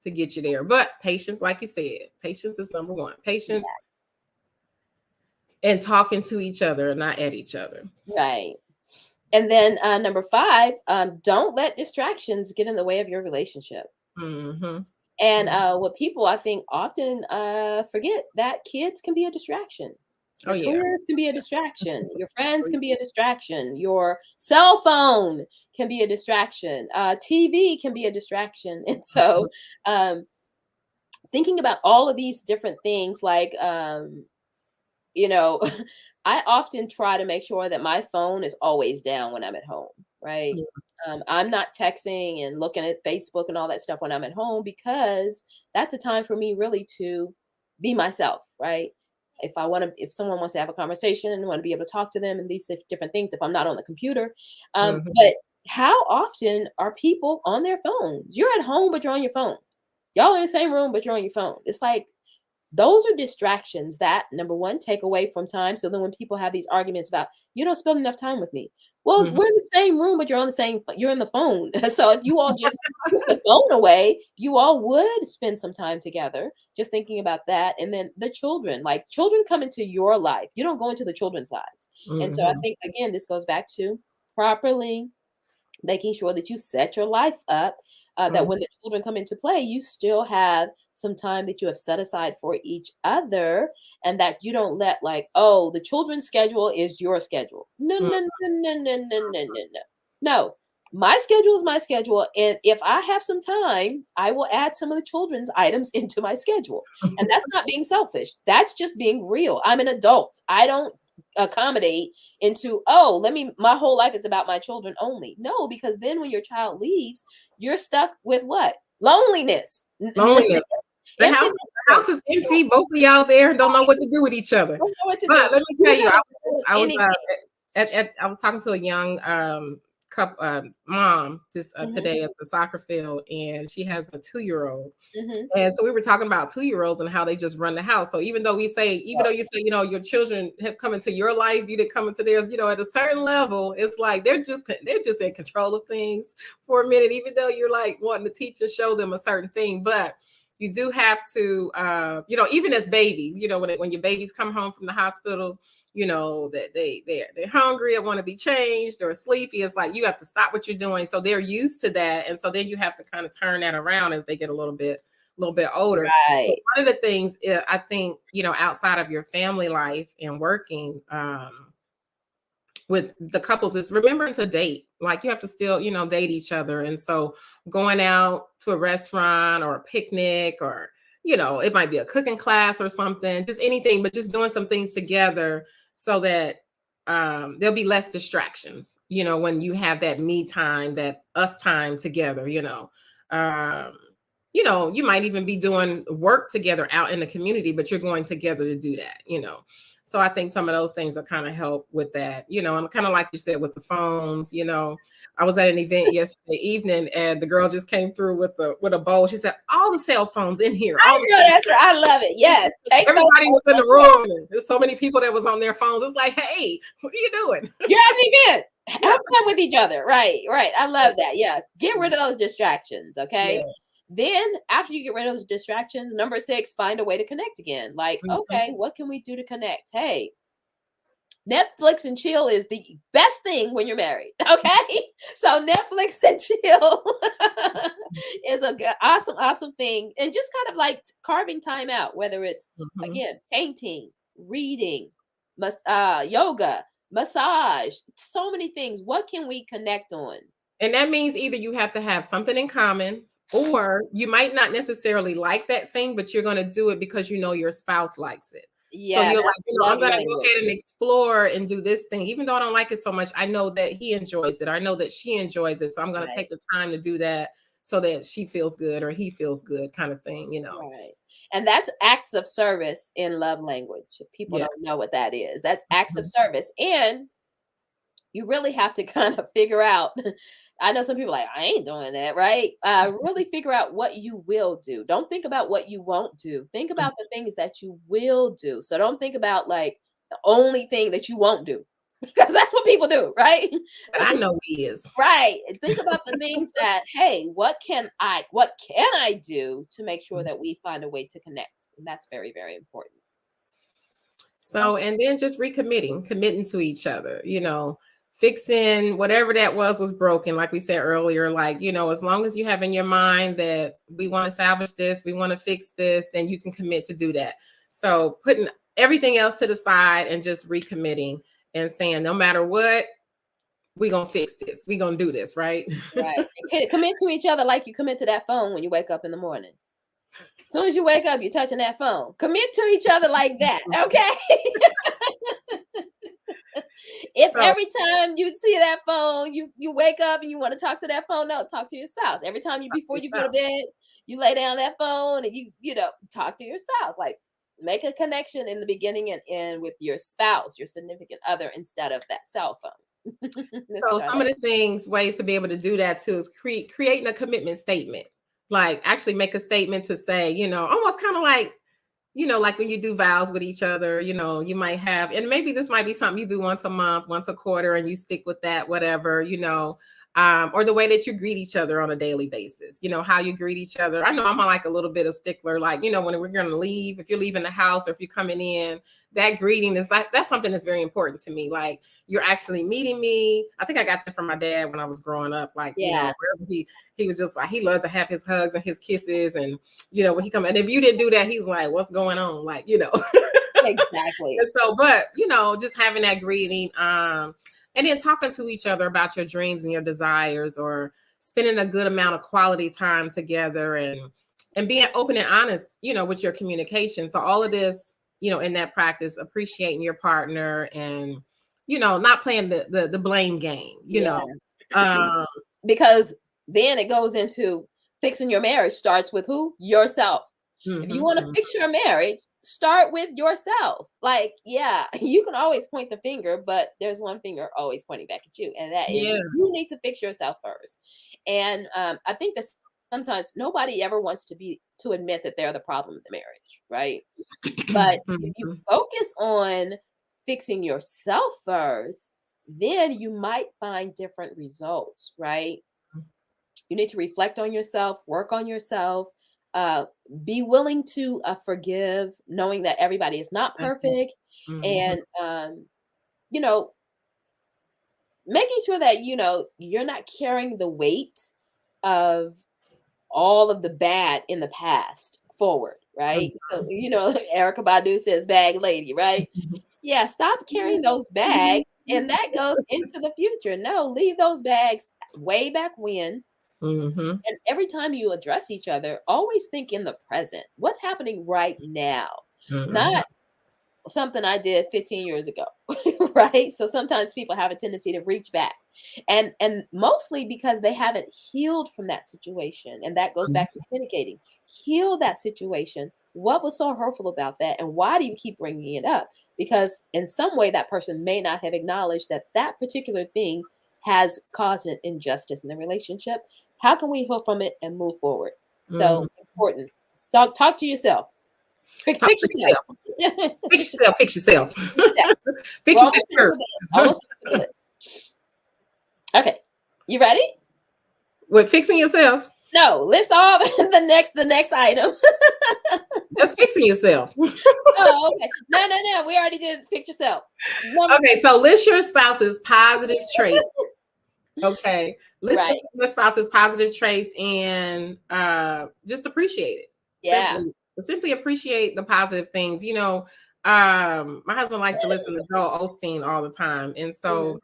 get you there. But patience, like you said, patience is number one. Patience yeah, and talking to each other and not at each other. right. And then number 5, don't let distractions get in the way of your relationship. Mm-hmm. And what people I think often forget that kids can be a distraction. Oh Your yeah. careers can be a distraction. Your friends can be a distraction. Your cell phone can be a distraction. TV can be a distraction. And so, um, thinking about all of these different things, like you know, I often try to make sure that my phone is always down when I'm at home, right? I'm not texting and looking at Facebook and all that stuff when I'm at home because that's a time for me really to be myself, right? If someone wants to have a conversation and want to be able to talk to them and these different things, if I'm not on the computer, Mhm. but how often are people on their phones? You're at home, but you're on your phone. Y'all in the same room, but you're on your phone. It's like those are distractions that, number one, take away from time. So then when people have these arguments about, you don't spend enough time with me. Well, Mhm. we're in the same room, but you're in the phone. So if you all just put the phone away, you all would spend some time together. Just thinking about that. And then the children, like children come into your life. You don't go into the children's lives. And so I Mhm. think again, this goes back to properly making sure that you set your life up, that Mhm. when the children come into play, you still have some time that you have set aside for each other, and that you don't let like, oh, the children's schedule is your schedule. No, Mhm. no, no, no, no, no, no, no, no. No, my schedule is my schedule, and if I have some time, I will add some of the children's items into my schedule. And that's not being selfish. That's just being real. I'm an adult. I don't accommodate into, oh, my whole life is about my children only. No, because then when your child leaves, you're stuck with what? Loneliness. Loneliness. The house Emptiness. the house is empty. Both of y'all there and don't know what to do with each other. Don't know what to But do. let me tell You're you, not doing I was anything. I was talking to a young mom this Mhm, today at the soccer field, and she has a 2-year-old. mhm. And so we were talking about 2-year-olds and how they just run the house. So even though you say, your children have come into your life, you didn't come into theirs, at a certain level, it's like they're just in control of things for a minute, even though you're like wanting to teach or show them a certain thing. But you do have to even as babies, when your babies come home from the hospital, that they're hungry and want to be changed or sleepy. It's like you have to stop what you're doing. So they're used to that. And so then you have to kind of turn that around as they get a little bit older. But Right. one of the things I think, outside of your family life and working with the couples is remembering to date. Like you have to still, date each other. And so going out to a restaurant or a picnic or, it might be a cooking class or something, just anything, but just doing some things together so that there'll be less distractions, when you have that me time, that us time together, Um, you know, you might even be doing work together out in the community, but you're going together to do that, you know. So I think some of those things will kind of help with that, you know, and kind of like you said with the phones, you know. I was at an event yesterday evening and the girl just came through with a bowl. She said, all the cell phones in here. I know that's right. I love it. Yes. Everybody was in the room. And there's so many people that was on their phones. It's like, hey, what are you doing? You're at an event. Have fun with each other. Right. I love that. Yeah. Get rid of those distractions. Okay. Yeah. Then after you get rid of those distractions, number 6, find a way to connect again. Like, okay, what can we do to connect? Hey, Netflix and chill is the best thing when you're married. Okay. So Netflix and chill is a good, awesome thing. And just kind of like carving time out, whether it's again, painting, reading, yoga, massage, so many things. What can we connect on? And that means either you have to have something in common, or you might not necessarily like that thing, but you're going to do it because you know your spouse likes it. Yeah, so you're like, you know, I'm going to go ahead and explore and do this thing. Even though I don't like it so much, I know that he enjoys it. I know that she enjoys it. So I'm going to take the time to do that so that she feels good or he feels good, kind of thing, you know. Right. And that's acts of service in love language. If people don't know what that is, that's acts of service. And you really have to kind of figure out, I know some people are like, I ain't doing that, right? Really figure out what you will do. Don't think about what you won't do. Think about the things that you will do. So don't think about like the only thing that you won't do, because that's what people do, right? I know he is. Right. Think about the things that, hey, what can I do to make sure that we find a way to connect? And that's very, very important. So, and then just committing to each other, you know, fixing whatever that was broken. Like we said earlier, like, you know, as long as you have in your mind that we want to salvage this, we want to fix this, then you can commit to do that. So putting everything else to the side and just recommitting and saying, no matter what, we're going to fix this. We're going to do this, right? Right. Commit to each other like you commit to that phone when you wake up in the morning. As soon as you wake up, you're touching that phone. Commit to each other like that, okay? If every time you see that phone, you wake up and you want to talk to that phone, no, talk to your spouse. Every time before you go to bed, you lay down that phone and you know, talk to your spouse. Like, make a connection in the beginning and end with your spouse, your significant other, instead of that cell phone. So some of the ways to be able to do that too is creating a commitment statement. Like actually make a statement to say, you know, almost kind of like, you know, like when you do vows with each other, you know, you might have, and maybe this might be something you do once a month, once a quarter, and you stick with that, whatever, you know, or the way that you greet each other on a daily basis, you know, how you greet each other. I know I'm like a little bit of stickler, like, you know, when we're going to leave, if you're leaving the house or if you're coming in, that greeting is like, that's something that's very important to me. Like, you're actually meeting me. I think I got that from my dad when I was growing up. Like, you know, wherever he was just like, he loved to have his hugs and his kisses. And, you know, when he come, and if you didn't do that, he's like, what's going on? Like, you know. Exactly. And so, but, you know, just having that greeting, and then talking to each other about your dreams and your desires, or spending a good amount of quality time together, and being open and honest, you know, with your communication. So all of this, you know, in that practice, appreciating your partner and, you know, not playing the blame game, you know. Because then it goes into fixing your marriage starts with who? Yourself. If you want to fix your marriage, start with yourself. Like, yeah, you can always point the finger, but there's one finger always pointing back at you. And that is, you need to fix yourself first. And I think that sometimes nobody ever wants to admit that they're the problem in the marriage, right? But if you focus on fixing yourself first, then you might find different results, right? You need to reflect on yourself, work on yourself, be willing to forgive, knowing that everybody is not perfect, and you know, making sure that, you know, you're not carrying the weight of all of the bad in the past forward, right? So, you know, Erykah Badu says bag lady, right? Yeah, stop carrying those bags, and that goes into the future. No, leave those bags way back when. And every time you address each other, always think in the present. What's happening right now? Not something I did 15 years ago, right? So sometimes people have a tendency to reach back. And mostly because they haven't healed from that situation. And that goes back to communicating. Heal that situation. What was so hurtful about that? And why do you keep bringing it up? Because in some way, that person may not have acknowledged that that particular thing has caused an injustice in the relationship. How can we heal from it and move forward? So important. Talk to yourself. Fix yourself. Fix yourself. Fix yourself. Fix Well, yourself first. Okay, you ready? With fixing yourself? No, list all the next item. That's fixing yourself. Oh, okay. No. We already did fix yourself. Okay, so list your spouse's positive traits. Okay, list your spouse's positive traits and just appreciate it. Yeah. Simply appreciate the positive things. You know, my husband likes to listen to Joel Osteen all the time, and so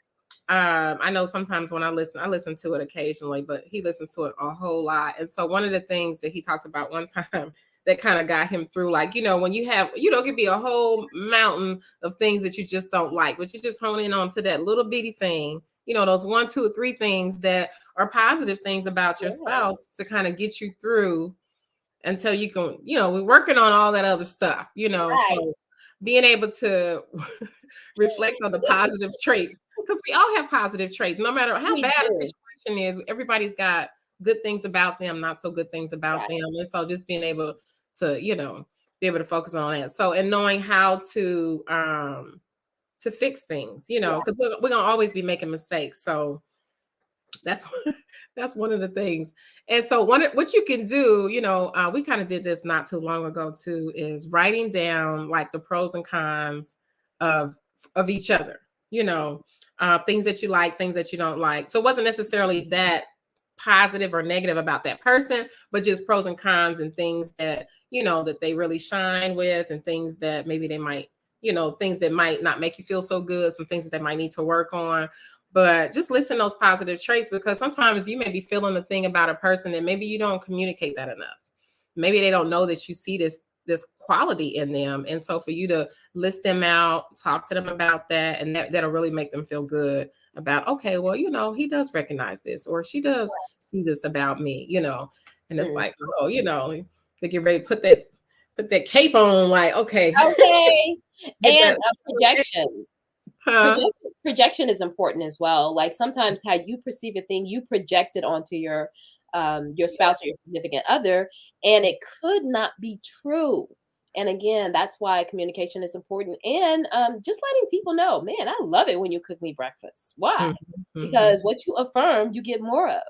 I know sometimes when I listen to it occasionally, but he listens to it a whole lot. And so one of the things that he talked about one time that kind of got him through, like, you know, when you have, you know, it could be a whole mountain of things that you just don't like, but you just hone in on to that little bitty thing, you know, those 1, 2, or 3 things that are positive things about your spouse to kind of get you through until you can, you know, we're working on all that other stuff, you know, so being able to reflect on the positive traits, because we all have positive traits, no matter how bad a situation is. Everybody's got good things about them, not so good things about them. And so just being able to, you know, be able to focus on that. So, and knowing how to fix things, you know, because we're gonna always be making mistakes. So that's one of the things. And so what you can do, you know, we kind of did this not too long ago too, is writing down like the pros and cons of each other, you know, things that you like, things that you don't like. So it wasn't necessarily that positive or negative about that person, but just pros and cons and things that, you know, that they really shine with, and things that maybe they might, you know, things that might not make you feel so good, some things that they might need to work on. But just listen to those positive traits, because sometimes you may be feeling the thing about a person and maybe you don't communicate that enough. Maybe they don't know that you see this quality in them. And so for you to list them out, talk to them about that, and that'll really make them feel good about, okay, well, you know, he does recognize this, or she does see this about me, you know. And it's like, oh, you know, they get ready to put that cape on, like, okay. And projection. Projection is important as well. Like sometimes how you perceive a thing, you project it onto your spouse or your significant other, and it could not be true. And again, that's why communication is important. And just letting people know, man, I love it when you cook me breakfast. Why? Because what you affirm, you get more of.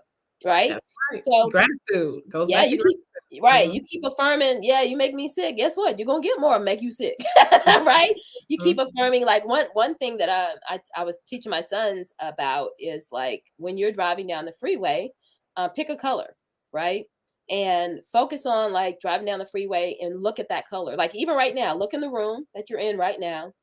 Right? That's right. So gratitude goes back to gratitude. You keep affirming, you make me sick. Guess what? You're gonna get more, make you sick. Right? You keep affirming. Like one thing that I was teaching my sons about is like when you're driving down the freeway, pick a color, right? And focus on like driving down the freeway and look at that color. Like even right now, look in the room that you're in right now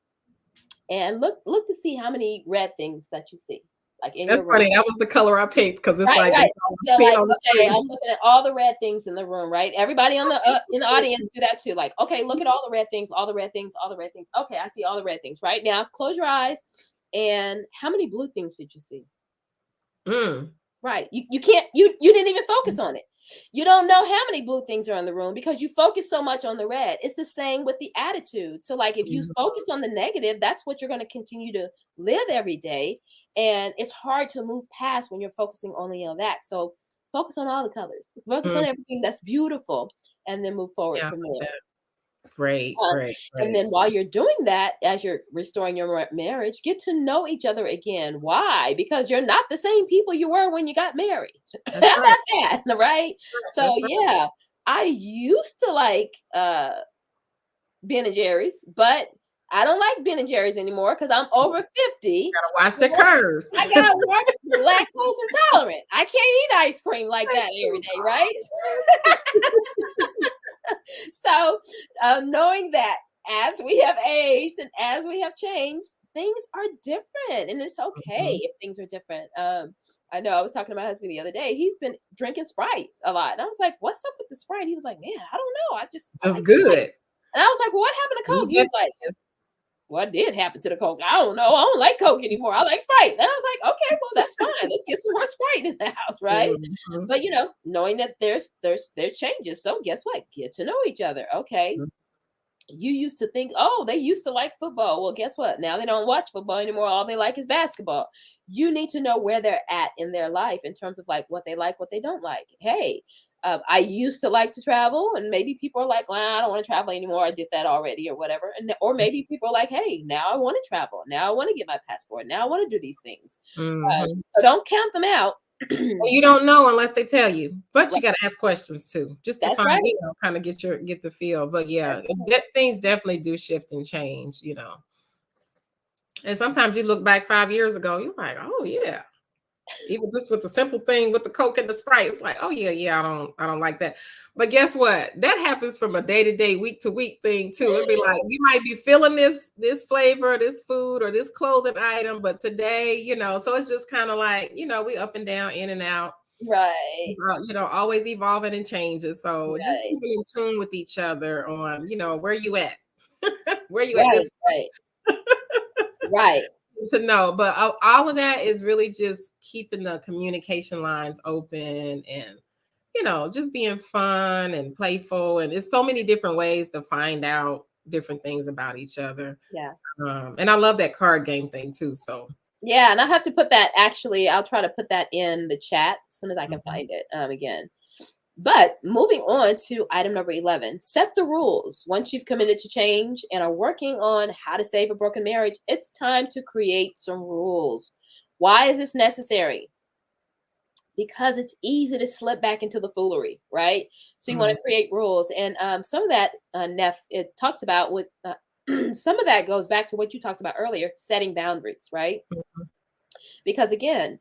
and look to see how many red things that you see. Like that's funny. That was the color I picked, because it's so like okay, I'm looking at all the red things in the room, right? Everybody on the in the audience do that too. Like, okay, look at all the red things, all the red things, all the red things. Okay, I see all the red things. Right now, close your eyes. And how many blue things did you see? Right. You can't. You didn't even focus on it. You don't know how many blue things are in the room because you focus so much on the red. It's the same with the attitude. So like if you focus on the negative, that's what you're going to continue to live every day. And it's hard to move past when you're focusing only on that. So focus on all the colors. Focus on everything that's beautiful and then move forward from there. Great. And then while you're doing that, as you're restoring your marriage, get to know each other again. Why? Because you're not the same people you were when you got married. How about that? Right? So yeah, I used to like Ben and Jerry's, but I don't like Ben and Jerry's anymore because I'm over 50. Gotta watch the curves. I gotta watch lactose intolerant. I can't eat ice cream like that every day, right? So knowing that as we have aged and as we have changed, things are different, and it's okay if things are different. I know I was talking to my husband the other day. He's been drinking Sprite a lot, and I was like, "What's up with the Sprite?" He was like, "Man, I don't know. I just good." And I was like, "Well, what happened to Coke?" He was like, what did happen to the Coke? I don't know. I don't like Coke anymore. I like Sprite. And I was like, okay, well, that's fine. Let's get some more Sprite in the house, right? Mhm. But knowing that there's changes. So guess what? Get to know each other. Okay. You used to think, oh, they used to like football. Well, guess what? Now they don't watch football anymore. All they like is basketball. You need to know where they're at in their life in terms of like what they like, what they don't like. Hey, I used to like to travel, and maybe people are like, well, I don't want to travel anymore. I did that already, or whatever. And or maybe people are like, hey, now I want to travel. Now I want to get my passport. Now I want to do these things. Mhm. So don't count them out. Well, you don't know unless they tell you, but you Right. got to ask questions too, just to That's find, right. kind of get the feel. But yeah, That's right. things definitely do shift and change, And sometimes you look back 5 years ago, you're like, oh yeah, even just with the simple thing with the Coke and the Sprite, it's like, oh yeah, I don't like that. But guess what? That happens from a day to day, week to week thing too. It'd be like you might be feeling this flavor, this food, or this clothing item, but today, so it's just kind of like, we up and down, in and out. Right. Always evolving and changes. So just Right. keeping in tune with each other on, where you at, where you at Right. this Right. Right. to know. But all of that is really just keeping the communication lines open and, just being fun and playful. And it's so many different ways to find out different things about each other. Yeah. And I love that card game thing too. So Yeah, and I have to put that actually, I'll try to put that in the chat as soon as I can mhm. find it again. But moving on to item number 11, set the rules. Once you've committed to change and are working on how to save a broken marriage, it's time to create some rules. Why is this necessary? Because it's easy to slip back into the foolery, right? So you want Mhm. to create rules. And some of that, Neff, it talks about with some of that goes back to what you talked about earlier, setting boundaries, right? Because again,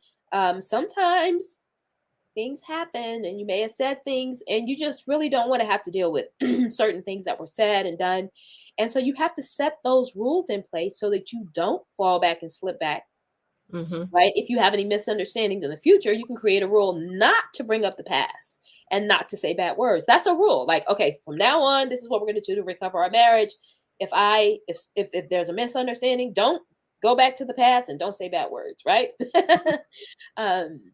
sometimes things happen and you may have said things and you just really don't want to have to deal with certain things that were said and done. And so you have to set those rules in place so that you don't fall back and slip back, Mhm. right? If you have any misunderstandings in the future, you can create a rule not to bring up the past and not to say bad words. That's a rule. Like, okay, from now on, this is what we're going to do to recover our marriage. If there's a misunderstanding, don't go back to the past and don't say bad words, right? um,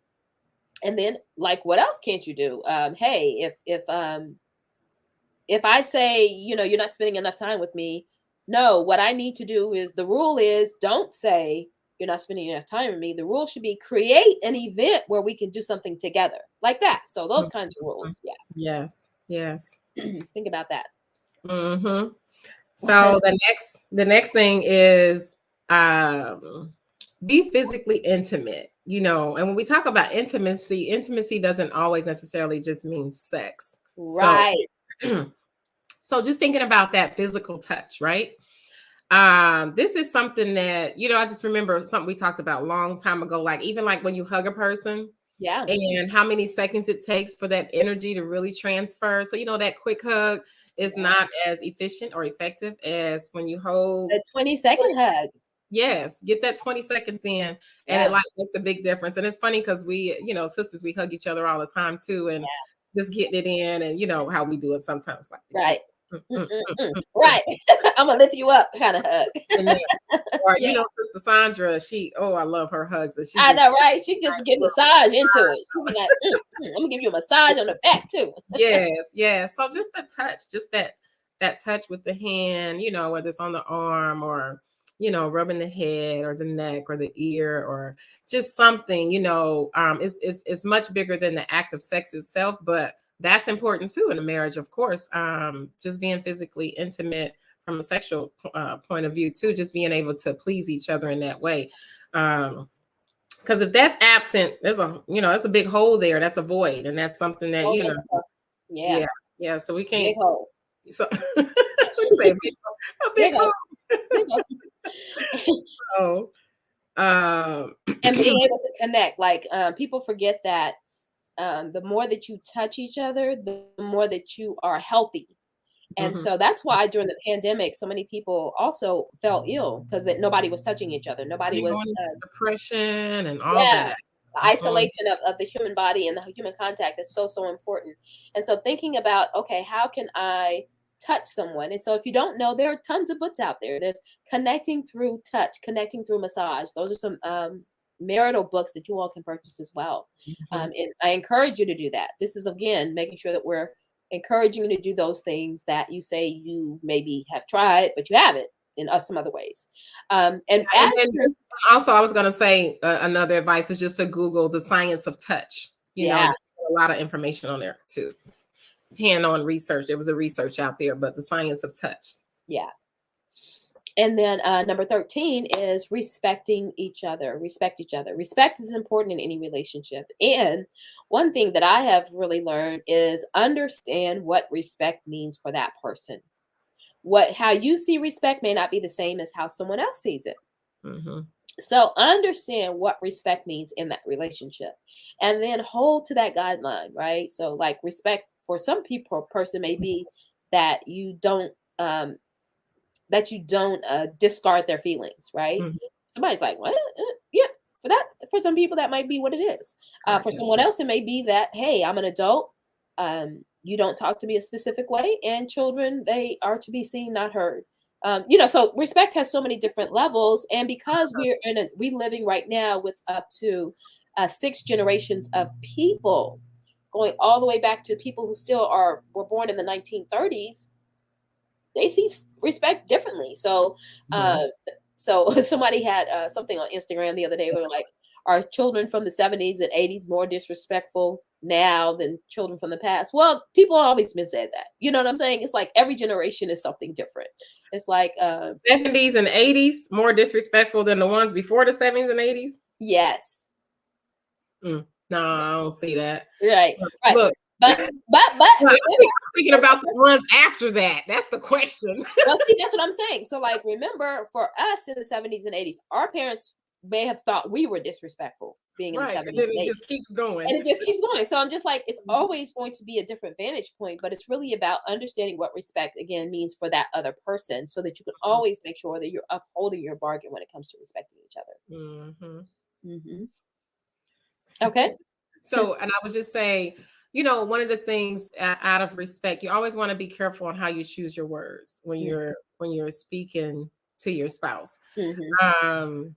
and then, like, what else can't you do? Hey, if I say, you're not spending enough time with me, no, what I need to do is the rule is don't say you're not spending enough time with me. The rule should be create an event where we can do something together, like that. So those kinds of Mhm. rules, yeah. Yes. Yes. Think about that. Hmm. So the next thing is be physically intimate, and when we talk about intimacy doesn't always necessarily just mean sex. So Right. so just thinking about that physical touch, right? This is something that, I just remember something we talked about a long time ago, like even like when you hug a person Yeah. and how many seconds it takes for that energy to really transfer. So, that quick hug is Yeah. not as efficient or effective as when you hold. A 20-second hug. Yes, get that 20 seconds in, and it Yeah. like makes a big difference. And it's funny because we, sisters, we hug each other all the time too, and just getting it in, and how we do it sometimes, like the cute. Right. Mm, Mm, mm, mm, mm, mm. mm, mm. Right. I'm gonna lift you up kind of hug. And then, or Yeah. Sister Sandra, I love her hugs, and she I just know, right? She just get massage into it. She be like, I'm gonna give you a massage on the back too. yes, yes. So just a touch, just that touch with the hand, whether it's on the arm or rubbing the head or the neck or the ear or just something, it's much bigger than the act of sex itself, but that's important too in a marriage, of course. Just being physically intimate from a sexual point of view too, just being able to please each other in that way. Because if that's absent, there's that's a big hole there. That's a void, and that's something that Oh, that's tough. Yeah, yeah, yeah. So we big can't. hole, So what you say, a big big hole. hole, big hole. So, um, And being able to connect, like people forget that the more that you touch each other, the more that you are healthy. And mhm. so that's why during the pandemic, so many people also fell ill because nobody was touching each other. Nobody You're was, going into depression and all yeah, that. the Mhm. isolation of the human body and the human contact is so, so important. And so thinking about, okay, how can I touch someone. And so if you don't know, there are tons of books out there. There's Connecting Through Touch, Connecting Through Massage. Those are some marital books that you all can purchase as well. Mhm. And I encourage you to do that. This is, again, making sure that we're encouraging you to do those things that you say you maybe have tried, but you haven't in some other ways. And as And then you're, also, I was going to say another advice is just to Google the science of touch. yeah, There's a lot of information on there too. Hand-on research. There was a research out there, but the science of touch. yeah. And then number 13 is respecting each other. Respect each other. Respect is important in any relationship. And one thing that I have really learned is understand what respect means for that person. How you see respect may not be the same as how someone else sees it. Mm-hmm. So understand what respect means in that relationship, and then hold to that guideline, right? So like respect for some people, person may be that um, you don't discard their feelings, right? Mm-hmm. Somebody's like, what? Yeah, for some people that might be what it is. For Correct. someone else, it may be that, hey, I'm an adult. You don't talk to me a specific way, and children, they are to be seen, not heard. So respect has so many different levels, and because we living right now with up to 6 generations of people, going all the way back to people who still were born in the 1930s, they see respect differently. So, Mm-hmm. somebody had something on Instagram the other day. Where they're like, are children from the 70s and 80s more disrespectful now than children from the past? Well, people have always been said that. You know what I'm saying? It's like every generation is something different. It's like, 70s and 80s more disrespectful than the ones before the 70s and 80s. yes, No, I don't see that. right, right. Look, But I'm remember, thinking about the ones after that. That's the question. well, see, that's what I'm saying. So, like, remember, for us in the 70s and 80s, our parents may have thought we were disrespectful being in the Right. And 70s then and it 80s. just keeps going. And it just keeps going. So I'm just like, it's always going to be a different vantage point, but it's really about understanding what respect, again, means for that other person so that you can always make sure that you're upholding your bargain when it comes to respecting each other. Mm-hmm. Okay. So, and I would just say, one of the things out of respect, you always want to be careful on how you choose your words when you're speaking to your spouse. Mm-hmm.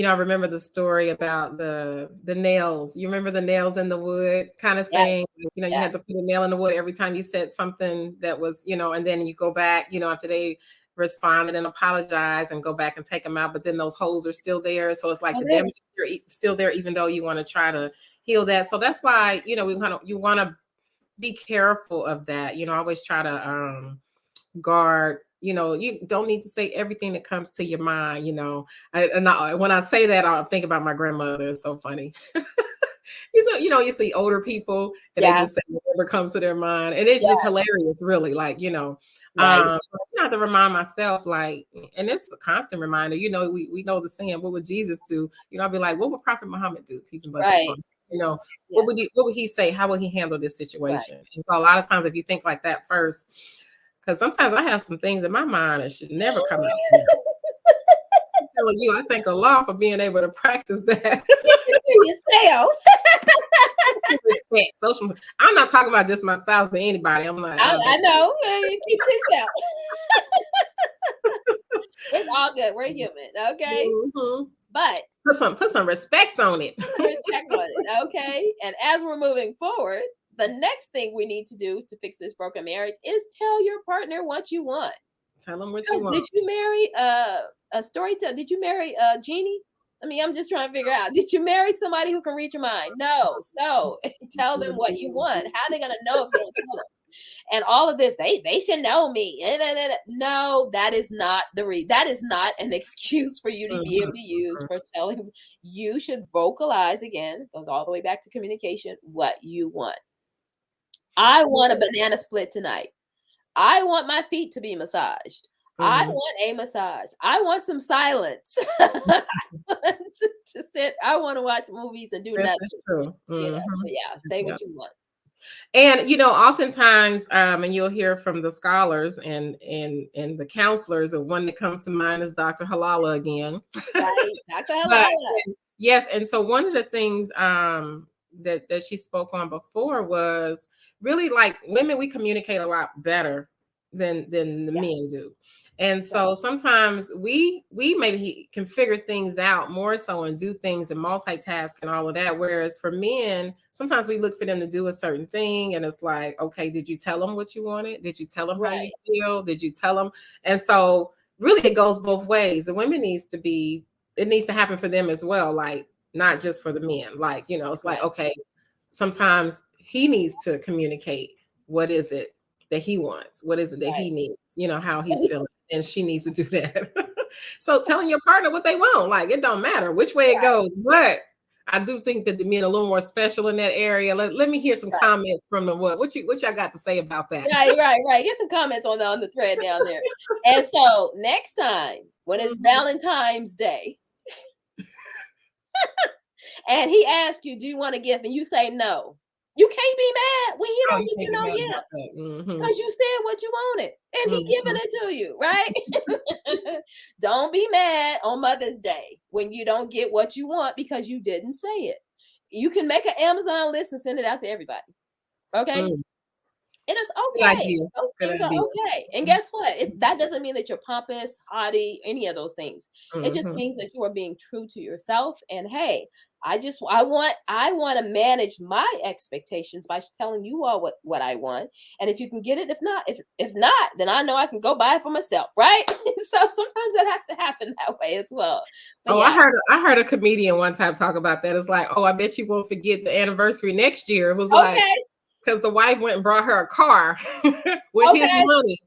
I remember the story about the nails. You remember the nails in the wood kind of Yeah. thing? You Yeah. had to put a nail in the wood every time you said something that was, and then you go back, after they responded and apologize and go back and take them out, but then those holes are still there. So it's like the damage is still there, even though you want to try to heal that. So that's why, you want to be careful of that. Always try to guard. You don't need to say everything that comes to your mind. When I say that, I think about my grandmother. It's so funny. You see older people and they just say whatever comes to their mind, and it's just hilarious, really. Like, I have to remind myself, like, and it's a constant reminder. We know the saying, "What would Jesus do?" I'll be like, "What would Prophet Muhammad do?" Peace and blessings upon him. What would he say? How would he handle this situation? Right. And so a lot of times, if you think like that first, because sometimes I have some things in my mind that should never come out. I'm telling you, I thank Allah for being able to practice that. Respect, social. I'm not talking about just my spouse, but anybody. I'm like, I know. Keep this out. It's all good. We're human, okay? Mm-hmm. But put some respect on it. Okay. And as we're moving forward, the next thing we need to do to fix this broken marriage is tell your partner what you want. Tell them what you want. Did you marry a storyteller? Did you marry a genie? I mean, I'm just trying to figure out. Did you marry somebody who can read your mind? No. So tell them what you want. How are they gonna know if you don't tell them? And all of this, they should know me. No, that is not that is not an excuse for you to be able to use for telling. You should vocalize, again, goes all the way back to communication, what you want. I want a banana split tonight. I want my feet to be massaged. I want a massage. I want some silence. to sit. I want to watch movies and do nothing. That's true. Say what you want. And oftentimes, and you'll hear from the scholars and the counselors, and one that comes to mind is Dr. Halala again. Right, Dr. Halala. Yes, and so one of the things that she spoke on before was really, like, women, we communicate a lot better than the Yeah. men do. And so sometimes we maybe can figure things out more so and do things and multitask and all of that. Whereas for men, sometimes we look for them to do a certain thing and it's like, okay, did you tell them what you wanted? Did you tell them how you Right. feel? Did you tell them? And so really it goes both ways. The women it needs to happen for them as well. Like not just for the men. Like, it's like, Right. okay, sometimes he needs to communicate what is it that he wants, what is it that he Right. needs, how he's feeling, and she needs to do that. So telling your partner what they want, like it don't matter which way it goes, but I do think that the men are a little more special in that area. Let me hear some Right. comments from the what y'all got to say about that. Right. Get some comments on the thread down there. And so next time when it's Valentine's Day and he asks you, do you want a gift? And you say no. You can't be mad when he Oh, don't you give can't you be no mad gift about that. because you said what you wanted and he giving it to you, right? Don't be mad on Mother's Day when you don't get what you want because you didn't say it. You can make an Amazon list and send it out to everybody. Okay. Mm, It is good okay. idea. Those Good things are idea. okay. And guess what? That doesn't mean that you're pompous, haughty, any of those things. It just Mm-hmm. means that you are being true to yourself. And hey, I want to manage my expectations by telling you all what I want. And if you can get it, if not, then I know I can go buy it for myself, right? So sometimes that has to happen that way as well. But Oh, yeah, I heard a comedian one time talk about that. It's like, oh, I bet you won't forget the anniversary next year. It was like, okay, because the wife went and brought her a car with his okay, money.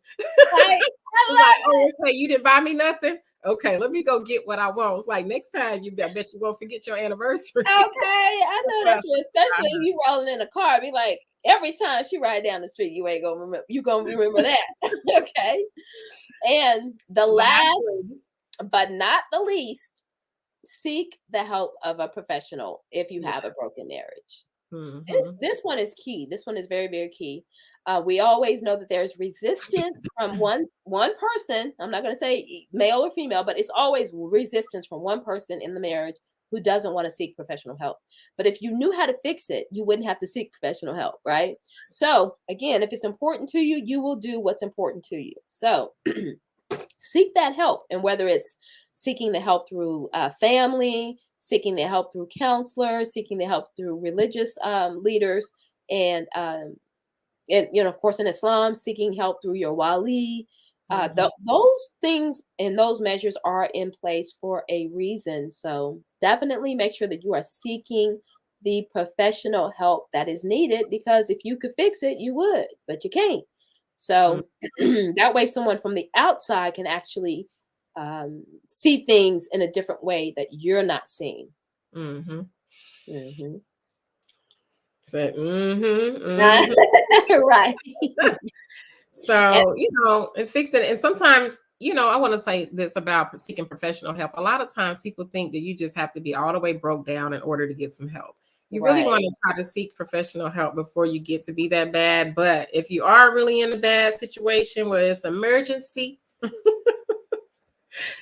right. I It's like, love oh, okay, you didn't buy me nothing. Okay, let me go get what I want. It's like next time I bet you won't forget your anniversary. Okay, I know that's true. Especially if you rolling in a car, be like every time she ride down the street, you ain't gonna remember. You gonna remember that, okay? And the But last, absolutely. but not the least, seek the help of a professional if you have a Yes. broken marriage. This Mm-hmm. this one is key. This one is very very key. We always know that there's resistance from one person. I'm not going to say male or female, but it's always resistance from one person in the marriage who doesn't want to seek professional help. But if you knew how to fix it, you wouldn't have to seek professional help, right? So again, if it's important to you, you will do what's important to you. So seek that help, and whether it's seeking the help through family, seeking the help through counselors, seeking the help through religious leaders, and of course in Islam, seeking help through your wali. Mm-hmm. Those things and those measures are in place for a reason. So definitely make sure that you are seeking the professional help that is needed, because if you could fix it, you would, but you can't. So that way, someone from the outside can actually see things in a different way that you're not seeing. Mm-hmm. Hmm. So, mm-hmm. Right. And, So, and fix it. And sometimes, I want to say this about seeking professional help. A lot of times people think that you just have to be all the way broke down in order to get some help. You really want right. to try to seek professional help before you get to be that bad. But if you are really in a bad situation where it's emergency,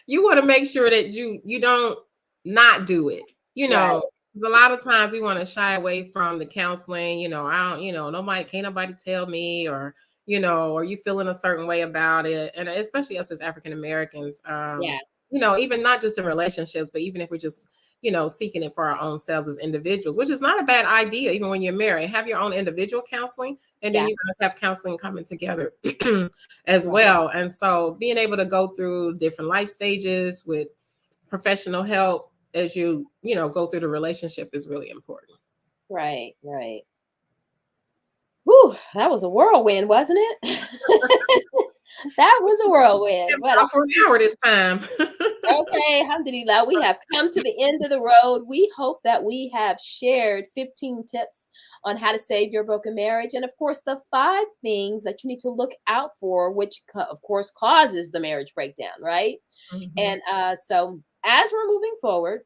you want to make sure that you don't not do it. Right. 'Cause a lot of times we want to shy away from the counseling. I don't, can't nobody tell me, or you feeling a certain way about it. And especially us as African Americans, Yeah. even not just in relationships, but even if we're just, seeking it for our own selves as individuals, which is not a bad idea. Even when you're married, have your own individual counseling, and then Yeah. you guys have counseling coming together as Right. well. And so being able to go through different life stages with professional help as go through the relationship is really important. Right. Right. Whew, that was a whirlwind, wasn't it? That was a whirlwind. But For an hour this time. okay, alhamdulillah, we have come to the end of the road. We hope that we have shared 15 tips on how to save your broken marriage. And of course, the 5 things that you need to look out for, which of course causes the marriage breakdown, right? Mhm. And so as we're moving forward,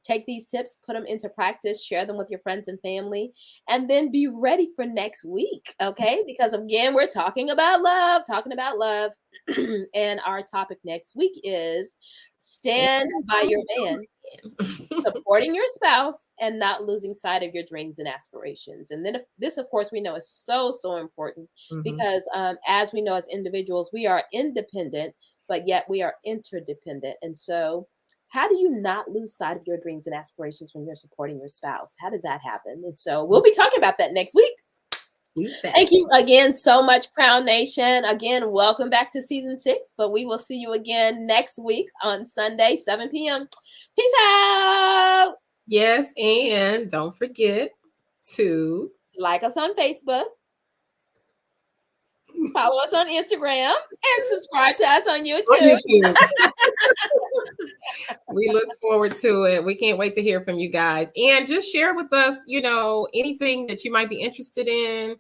Take these tips, put them into practice, share them with your friends and family, and then be ready for next week. Okay. Because again, we're talking about love, and our topic next week is stand by your man, supporting your spouse, and not losing sight of your dreams and aspirations. And then this, of course, we know is so, so important because as we know, as individuals, we are independent, but yet we are interdependent. And so how do you not lose sight of your dreams and aspirations when you're supporting your spouse? How does that happen? And so we'll be talking about that next week. Thank you again so much, Crown Nation. Again, welcome back to season 6, but we will see you again next week on Sunday, 7 p.m. Peace out. Yes, and don't forget to like us on Facebook, follow us on Instagram, and subscribe to us on YouTube. We look forward to it. We can't wait to hear from you guys. And just share with us, anything that you might be interested in.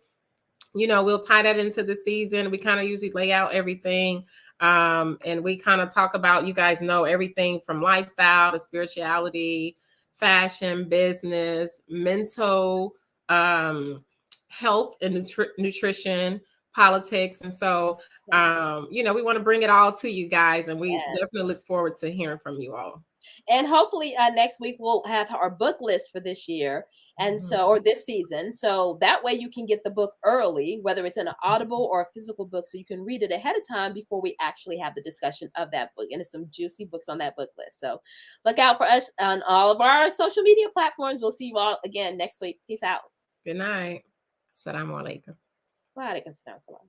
We'll tie that into the season. We kind of usually lay out everything. And we kind of talk about, you guys know, everything from lifestyle to spirituality, fashion, business, mental health and nutrition, politics. And so, we want to bring it all to you guys, and we definitely look forward to hearing from you all. And hopefully next week we'll have our book list for this year. And so, or this season. So that way you can get the book early, whether it's in an Audible or a physical book, so you can read it ahead of time before we actually have the discussion of that book. And there's some juicy books on that book list. So look out for us on all of our social media platforms. We'll see you all again next week. Peace out. Good night. Assalamu alaikum. Wa alaikum salam.